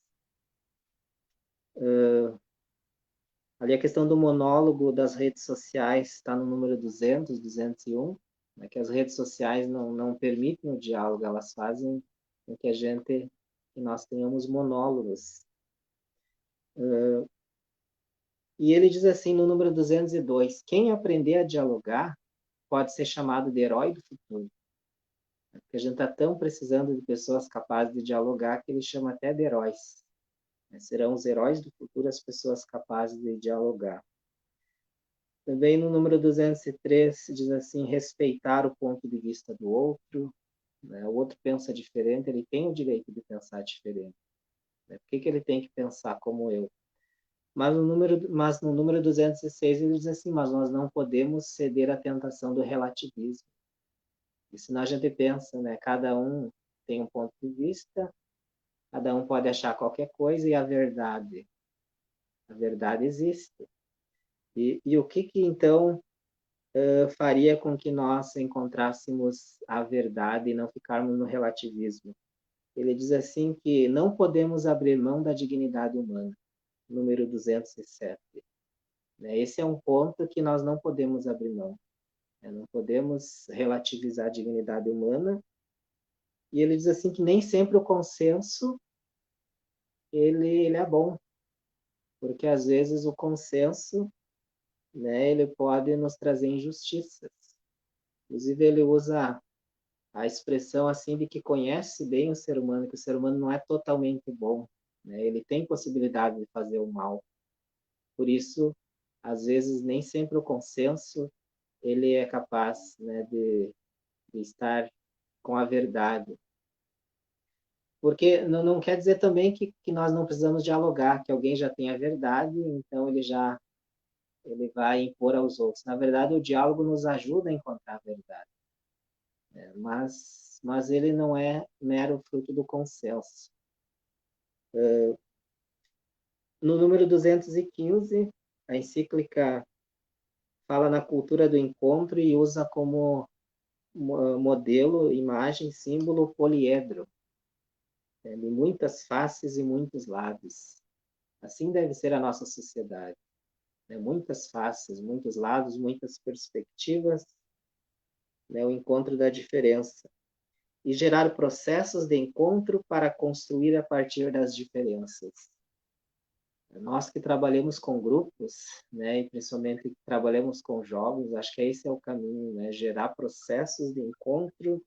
Ali a questão do monólogo das redes sociais está no número 200, 201, né, que as redes sociais não permitem o diálogo, elas fazem com que nós tenhamos monólogos. E ele diz assim no número 202, quem aprender a dialogar pode ser chamado de herói do futuro. Porque a gente está tão precisando de pessoas capazes de dialogar que ele chama até de heróis. Serão os heróis do futuro as pessoas capazes de dialogar. Também no número 203 diz assim, respeitar o ponto de vista do outro. Né? O outro pensa diferente, ele tem o direito de pensar diferente. Né? Por que ele tem que pensar como eu? Mas no número 206 ele diz assim, mas nós não podemos ceder à tentação do relativismo. E senão a gente pensa, né? Cada um tem um ponto de vista, cada um pode achar qualquer coisa e a verdade existe. E o que então faria com que nós encontrássemos a verdade e não ficarmos no relativismo? Ele diz assim que não podemos abrir mão da dignidade humana, número 207. Esse é um ponto que nós não podemos abrir mão. Não podemos relativizar a dignidade humana. E ele diz assim que nem sempre o consenso ele é bom, porque às vezes o consenso, né, ele pode nos trazer injustiças. Inclusive ele usa a expressão assim de que conhece bem o ser humano, que o ser humano não é totalmente bom, né? Ele tem possibilidade de fazer o mal. Por isso, às vezes nem sempre o consenso ele é capaz, né, de estar com a verdade. Porque não quer dizer também que nós não precisamos dialogar, que alguém já tem a verdade, então ele vai impor aos outros. Na verdade, o diálogo nos ajuda a encontrar a verdade. Mas mas ele não é mero fruto do consenso. No número 215, a encíclica fala na cultura do encontro e usa como modelo, imagem, símbolo poliedro, de muitas faces e muitos lados. Assim deve ser a nossa sociedade. Muitas faces, muitos lados, muitas perspectivas, o encontro da diferença. E gerar processos de encontro para construir a partir das diferenças. Nós que trabalhamos com grupos, e principalmente que trabalhamos com jovens, acho que esse é o caminho, gerar processos de encontro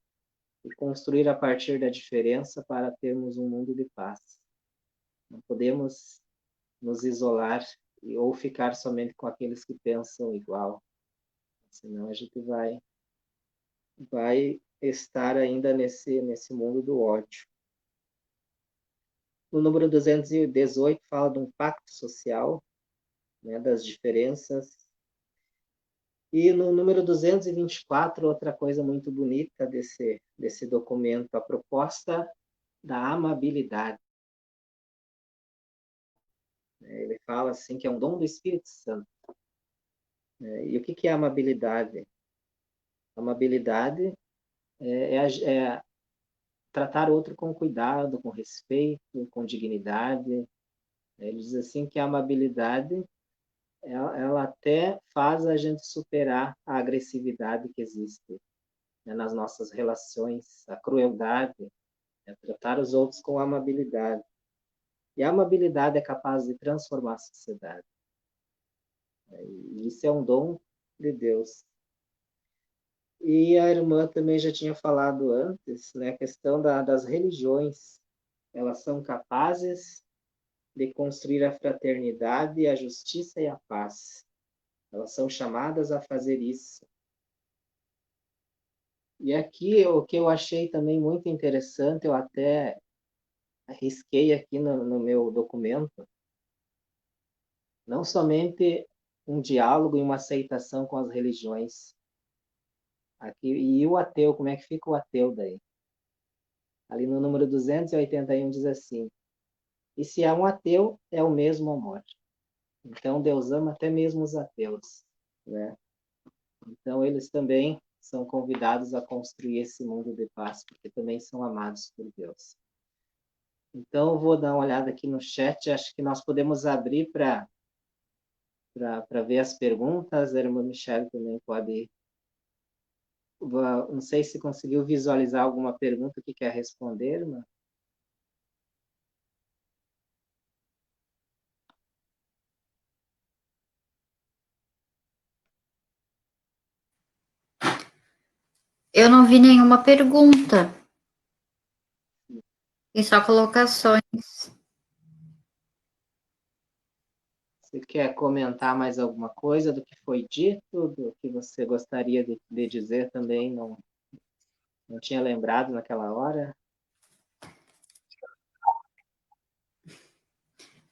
e construir a partir da diferença para termos um mundo de paz. Não podemos nos isolar ou ficar somente com aqueles que pensam igual, senão a gente vai estar ainda nesse mundo do ódio. No número 218 fala de um pacto social, das diferenças. E no número 224, outra coisa muito bonita desse documento, a proposta da amabilidade. Ele fala assim que é um dom do Espírito Santo. E o que é amabilidade? Amabilidade é tratar o outro com cuidado, com respeito, com dignidade. Ele diz assim que a amabilidade ela até faz a gente superar a agressividade que existe nas nossas relações, a crueldade, tratar os outros com amabilidade. E a amabilidade é capaz de transformar a sociedade. E isso é um dom de Deus. E a irmã também já tinha falado antes, a questão das religiões. Elas são capazes de construir a fraternidade, a justiça e a paz. Elas são chamadas a fazer isso. E aqui, o que eu achei também muito interessante, eu até risquei aqui no meu documento, não somente um diálogo e uma aceitação com as religiões. Aqui, e o ateu, como é que fica o ateu daí? Ali no número 281 diz assim: e se há um ateu, é o mesmo amor. Então Deus ama até mesmo os ateus, Então eles também são convidados a construir esse mundo de paz, porque também são amados por Deus. Então eu vou dar uma olhada aqui no chat, acho que nós podemos abrir para ver as perguntas. A irmã Michelle também pode. Não sei se conseguiu visualizar alguma pergunta que quer responder, irmã. Eu não vi nenhuma pergunta. Tem só colocações. Você quer comentar mais alguma coisa do que foi dito, do que você gostaria de dizer também? Não tinha lembrado naquela hora?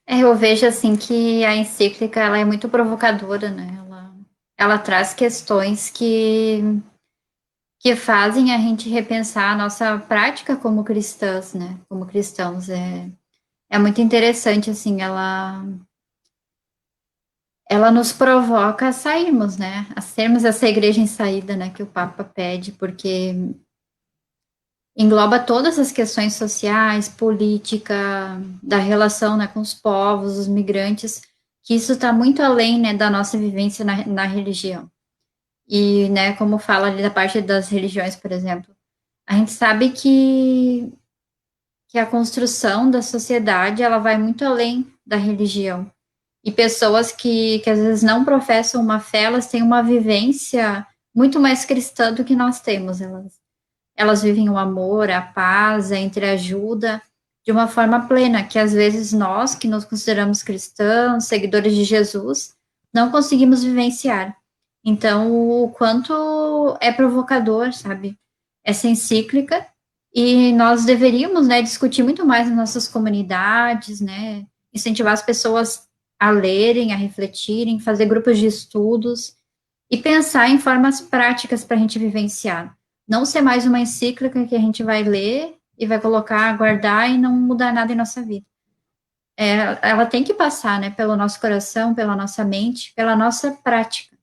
Eu vejo assim que a encíclica ela é muito provocadora, né? Ela traz questões que fazem a gente repensar a nossa prática como cristãs, né? Como cristãos. É muito interessante, assim, ela nos provoca a sairmos, né? A sermos essa igreja em saída, né? Que o Papa pede, porque engloba todas as questões sociais, política, da relação, né, com os povos, os migrantes, que isso está muito além, né, da nossa vivência na religião. E, né, como fala ali da parte das religiões, por exemplo, a gente sabe que a construção da sociedade, ela vai muito além da religião. E pessoas que às vezes não professam uma fé, elas têm uma vivência muito mais cristã do que nós temos. Elas vivem o amor, a paz, a entreajuda de uma forma plena, que às vezes nós, que nos consideramos cristãos, seguidores de Jesus, não conseguimos vivenciar. Então, o quanto é provocador, sabe, essa encíclica, e nós deveríamos, né, discutir muito mais nas nossas comunidades, né, incentivar as pessoas a lerem, a refletirem, fazer grupos de estudos e pensar em formas práticas para a gente vivenciar. não ser mais uma encíclica que a gente vai ler e vai colocar, guardar e não mudar nada em nossa vida. Ela tem que passar, né, pelo nosso coração, pela nossa mente, pela nossa prática.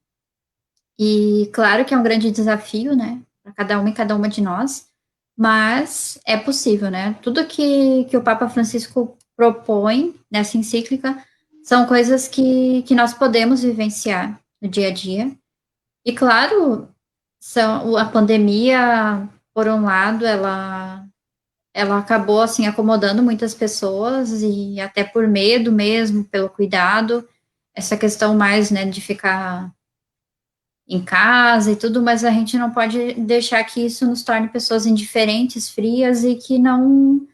E claro que é um grande desafio, né, para cada uma e cada uma de nós, mas é possível, né? Tudo que o Papa Francisco propõe nessa encíclica são coisas que nós podemos vivenciar no dia a dia. E claro, a pandemia, por um lado, ela acabou assim acomodando muitas pessoas e até por medo mesmo, pelo cuidado, essa questão mais, né, de ficar em casa e tudo, mas a gente não pode deixar que isso nos torne pessoas indiferentes, frias e que não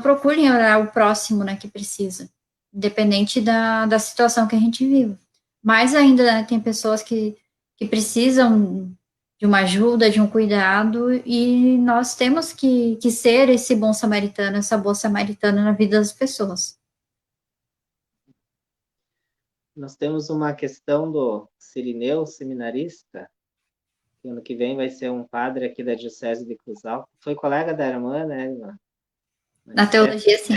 procurem olhar o próximo, né, que precisa, independente da situação que a gente vive. Mais ainda, né, tem pessoas que precisam de uma ajuda, de um cuidado, e nós temos que ser esse bom samaritano, essa boa samaritana na vida das pessoas. Nós temos uma questão do Cirineu, seminarista, que ano que vem vai ser um padre aqui da Diocese de Cruz Alta. Foi colega da irmã, né? Na teologia, sim.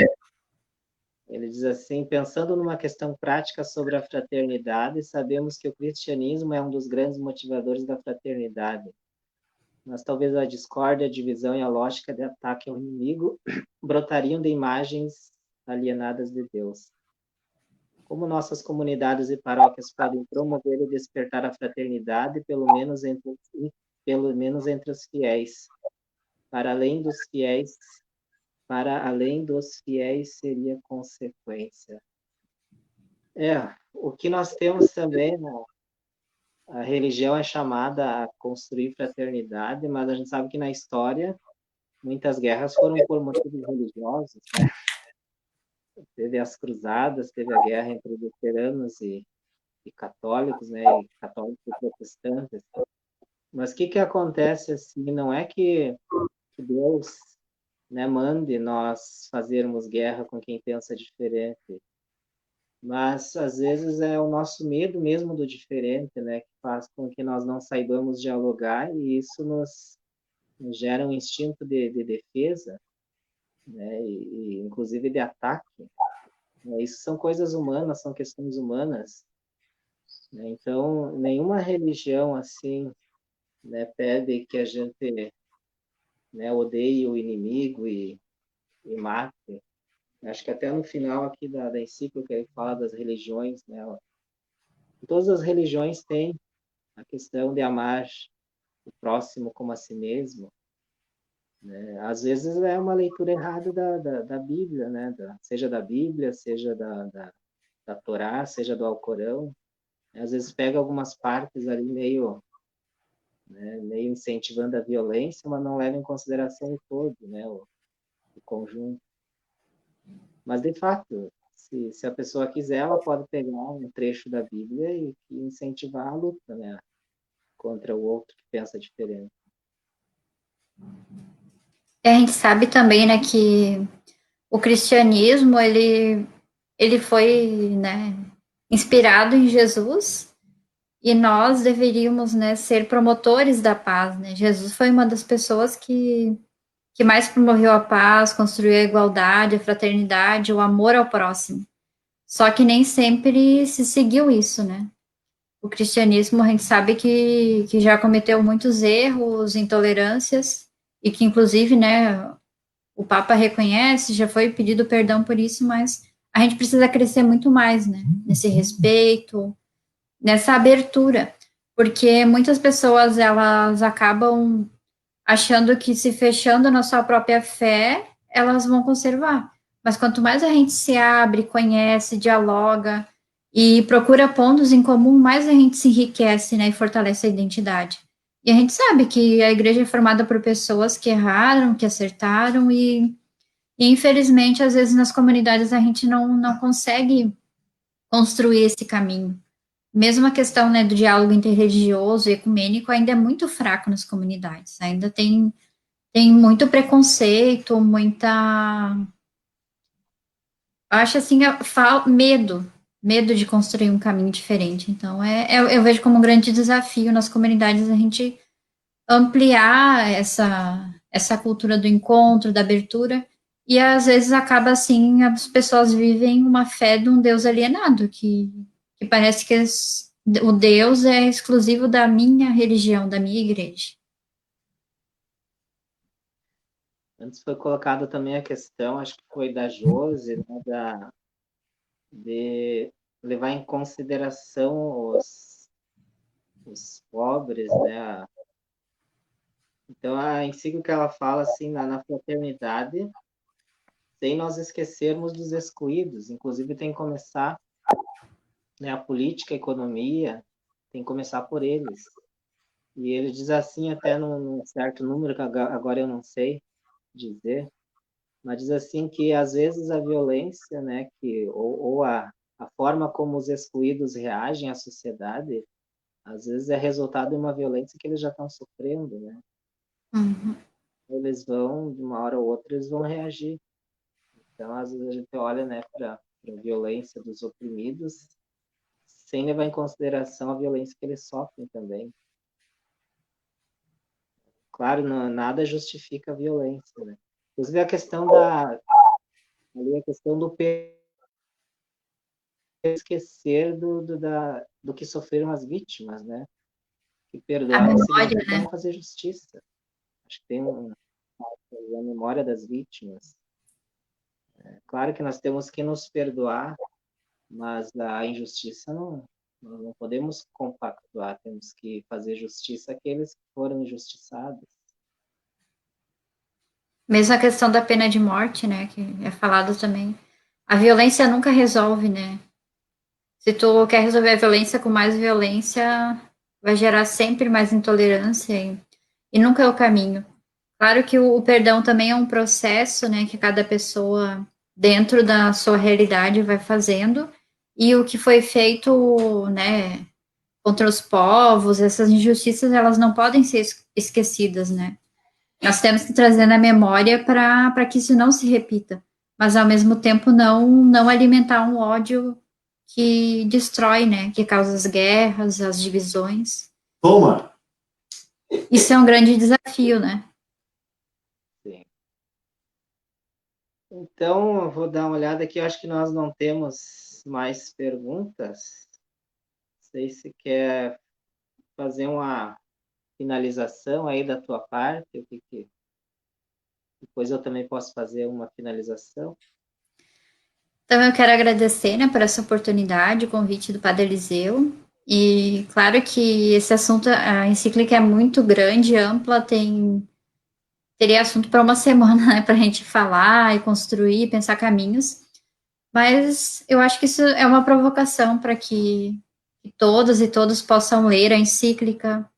Ele diz assim: pensando numa questão prática sobre a fraternidade, sabemos que o cristianismo é um dos grandes motivadores da fraternidade. Mas talvez a discórdia, a divisão e a lógica de ataque ao inimigo brotariam de imagens alienadas de Deus. Como nossas comunidades e paróquias podem promover e despertar a fraternidade, pelo menos entre os fiéis? Para além dos fiéis seria consequência. O que nós temos também, né? A religião é chamada a construir fraternidade, mas a gente sabe que na história muitas guerras foram por motivos religiosos, né? Teve as cruzadas, teve a guerra entre luteranos e católicos, né? E católicos e protestantes. Mas o que acontece assim? Não é que Deus, né, mande nós fazermos guerra com quem pensa diferente, mas às vezes é o nosso medo mesmo do diferente, né, que faz com que nós não saibamos dialogar, e isso nos gera um instinto de defesa, né, e inclusive de ataque. Isso são coisas humanas, são questões humanas, né? Então, nenhuma religião assim, né, pede que a gente, né, odeie o inimigo e mate. Acho que até no final aqui da encíclica ele fala das religiões, né? Todas as religiões têm a questão de amar o próximo como a si mesmo, né? Às vezes é uma leitura errada da Bíblia, né? Seja da Bíblia, seja da Torá, seja do Alcorão. Às vezes pega algumas partes ali meio, né, meio incentivando a violência, mas não leva em consideração o todo, né? O conjunto. Mas, de fato, se a pessoa quiser, ela pode pegar um trecho da Bíblia e incentivar a luta, né, contra o outro que pensa diferente. E a gente sabe também, né, que o cristianismo, ele foi, né, inspirado em Jesus, e nós deveríamos, né, ser promotores da paz, né? Jesus foi uma das pessoas que mais promoveu a paz, construiu a igualdade, a fraternidade, o amor ao próximo. Só que nem sempre se seguiu isso, né? O cristianismo, a gente sabe que já cometeu muitos erros, intolerâncias, e que, inclusive, né, o Papa reconhece, já foi pedido perdão por isso, mas a gente precisa crescer muito mais, né, nesse respeito, nessa abertura, porque muitas pessoas, elas acabam achando que se fechando na sua própria fé, elas vão conservar. Mas quanto mais a gente se abre, conhece, dialoga e procura pontos em comum, mais a gente se enriquece, né, e fortalece a identidade. E a gente sabe que a igreja é formada por pessoas que erraram, que acertaram e infelizmente, às vezes nas comunidades a gente não consegue construir esse caminho. Mesmo a questão, né, do diálogo interreligioso e ecumênico ainda é muito fraco nas comunidades. Ainda tem muito preconceito, muita. Acho assim, medo de construir um caminho diferente. Então, eu vejo como um grande desafio nas comunidades a gente ampliar essa cultura do encontro, da abertura, e às vezes acaba assim, as pessoas vivem uma fé de um Deus alienado, que parece que o Deus é exclusivo da minha religião, da minha igreja. Antes foi colocada também a questão, acho que foi da Josi, né, de levar em consideração os pobres, né? Então, a encíclica ela fala assim na fraternidade, sem nós esquecermos dos excluídos. Inclusive, tem que começar, né, a política, a economia, tem que começar por eles. E ele diz assim, até num certo número, que agora eu não sei dizer, mas diz assim que às vezes a violência, né, ou a forma como os excluídos reagem à sociedade, às vezes é resultado de uma violência que eles já estão sofrendo, né? Uhum. Eles vão, de uma hora ou outra, eles vão reagir. Então, às vezes a gente olha, né, para a violência dos oprimidos, sem levar em consideração a violência que eles sofrem também. Claro, não, nada justifica a violência, né? Inclusive a questão ali a questão do esquecer do que sofreram as vítimas, né? Que A perdoar não memória, significa né? não fazer justiça. Acho que tem a memória das vítimas. Claro que nós temos que nos perdoar, mas a injustiça não, nós não podemos compactuar, temos que fazer justiça àqueles que foram injustiçados. Mesmo a questão da pena de morte, né, que é falado também. A violência nunca resolve, né? Se tu quer resolver a violência com mais violência, vai gerar sempre mais intolerância e nunca é o caminho. Claro que o perdão também é um processo, né, que cada pessoa, dentro da sua realidade, vai fazendo, e o que foi feito, né, contra os povos, essas injustiças, elas não podem ser esquecidas, né? Nós temos que trazer na memória para que isso não se repita, mas ao mesmo tempo não alimentar um ódio que destrói, né, que causa as guerras, as divisões. Toma! Isso é um grande desafio, né? Sim. Então, eu vou dar uma olhada aqui. Eu acho que nós não temos mais perguntas. Não sei se quer fazer uma finalização aí da tua parte. Depois eu também posso fazer uma finalização. Então eu quero agradecer, né, por essa oportunidade, o convite do Padre Eliseu. E claro que esse assunto, a encíclica é muito grande, ampla, teria assunto para uma semana, né, para a gente falar e construir, pensar caminhos. Mas eu acho que isso é uma provocação para que todas e todos possam ler a encíclica,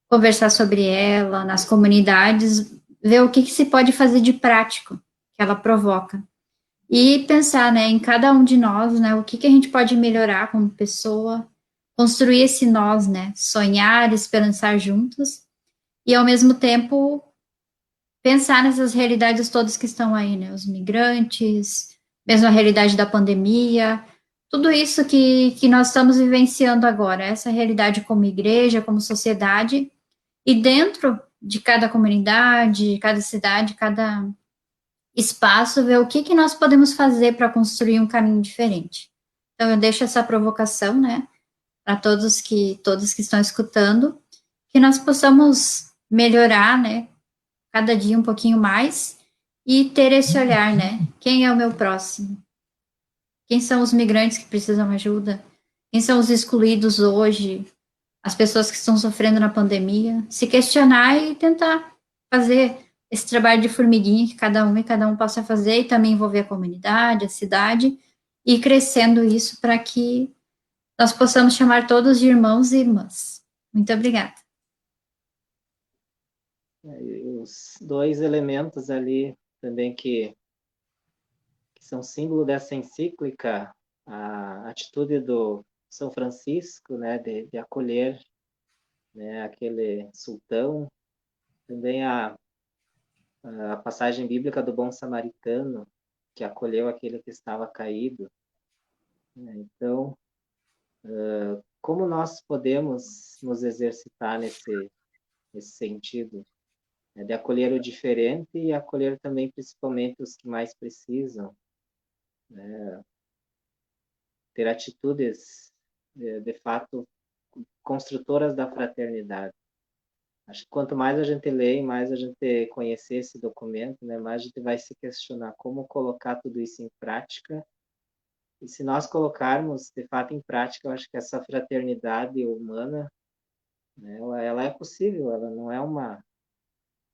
conversar sobre ela nas comunidades, ver o que se pode fazer de prático que ela provoca. E pensar, né, em cada um de nós, né, o que a gente pode melhorar como pessoa, construir esse nós, né, sonhar, esperançar juntos, e ao mesmo tempo pensar nessas realidades todas que estão aí, né, os migrantes, mesmo a realidade da pandemia, tudo isso que nós estamos vivenciando agora, essa realidade como igreja, como sociedade, e dentro de cada comunidade, cada cidade, cada espaço, ver o que nós podemos fazer para construir um caminho diferente. Então, eu deixo essa provocação, né, para todos que estão escutando, que nós possamos melhorar, né, cada dia um pouquinho mais e ter esse olhar, né, quem é o meu próximo? Quem são os migrantes que precisam de ajuda? Quem são os excluídos hoje? As pessoas que estão sofrendo na pandemia? Se questionar e tentar fazer esse trabalho de formiguinha que cada um possa fazer e também envolver a comunidade, a cidade e ir crescendo isso para que nós possamos chamar todos de irmãos e irmãs. Muito obrigada. E os dois elementos ali também que são símbolo dessa encíclica, a atitude do São Francisco, né, de acolher, né, aquele sultão, também a passagem bíblica do bom samaritano, que acolheu aquele que estava caído, né? Então, como nós podemos nos exercitar nesse sentido, né, de acolher o diferente e acolher também principalmente os que mais precisam, né, ter atitudes, de fato, construtoras da fraternidade. Acho que quanto mais a gente lê, mais a gente conhecer esse documento, né, mais a gente vai se questionar como colocar tudo isso em prática. E se nós colocarmos, de fato, em prática, eu acho que essa fraternidade humana, né, ela é possível, ela não é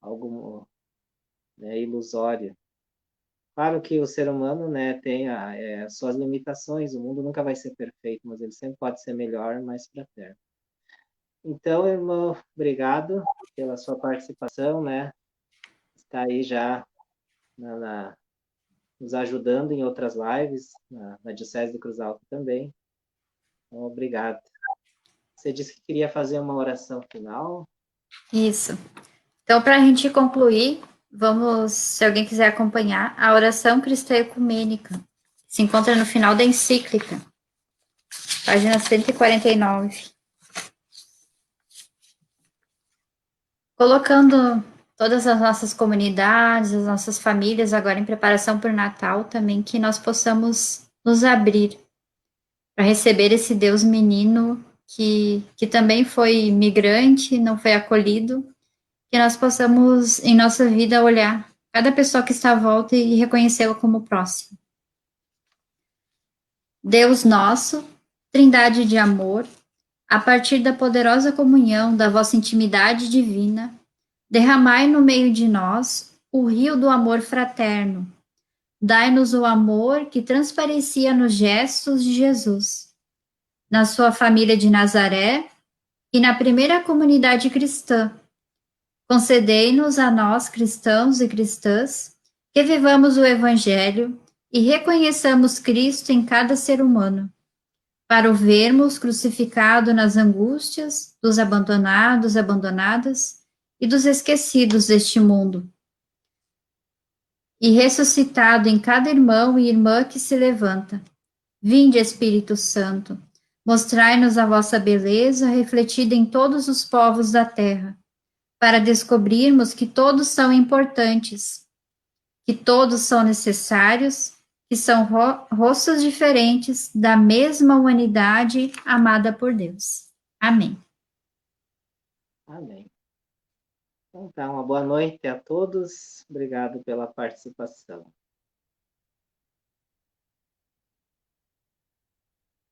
algo, né, ilusório. Claro que o ser humano, né, tem suas limitações, o mundo nunca vai ser perfeito, mas ele sempre pode ser melhor, mais fraterno. Então, irmão, obrigado pela sua participação, né? Está aí já na, nos ajudando em outras lives, na Diocese de Cruz Alta também. Então, obrigado. Você disse que queria fazer uma oração final. Isso. Então, para a gente concluir, vamos, se alguém quiser acompanhar, a oração cristã ecumênica. Se encontra no final da encíclica, página 149. Colocando todas as nossas comunidades, as nossas famílias agora em preparação para o Natal também, que nós possamos nos abrir para receber esse Deus menino que também foi migrante, não foi acolhido, que nós possamos em nossa vida olhar cada pessoa que está à volta e reconhecê-la como próximo. Deus nosso, Trindade de amor, a partir da poderosa comunhão da vossa intimidade divina, derramai no meio de nós o rio do amor fraterno. Dai-nos o amor que transparecia nos gestos de Jesus, na sua família de Nazaré e na primeira comunidade cristã. Concedei-nos a nós, cristãos e cristãs, que vivamos o Evangelho e reconheçamos Cristo em cada ser humano, para o vermos crucificado nas angústias dos abandonados, abandonadas e dos esquecidos deste mundo, e ressuscitado em cada irmão e irmã que se levanta. Vinde, Espírito Santo, mostrai-nos a vossa beleza refletida em todos os povos da terra, para descobrirmos que todos são importantes, que todos são necessários, que são rostos diferentes da mesma humanidade amada por Deus. Amém. Amém. Então, tá, uma boa noite a todos. Obrigado pela participação.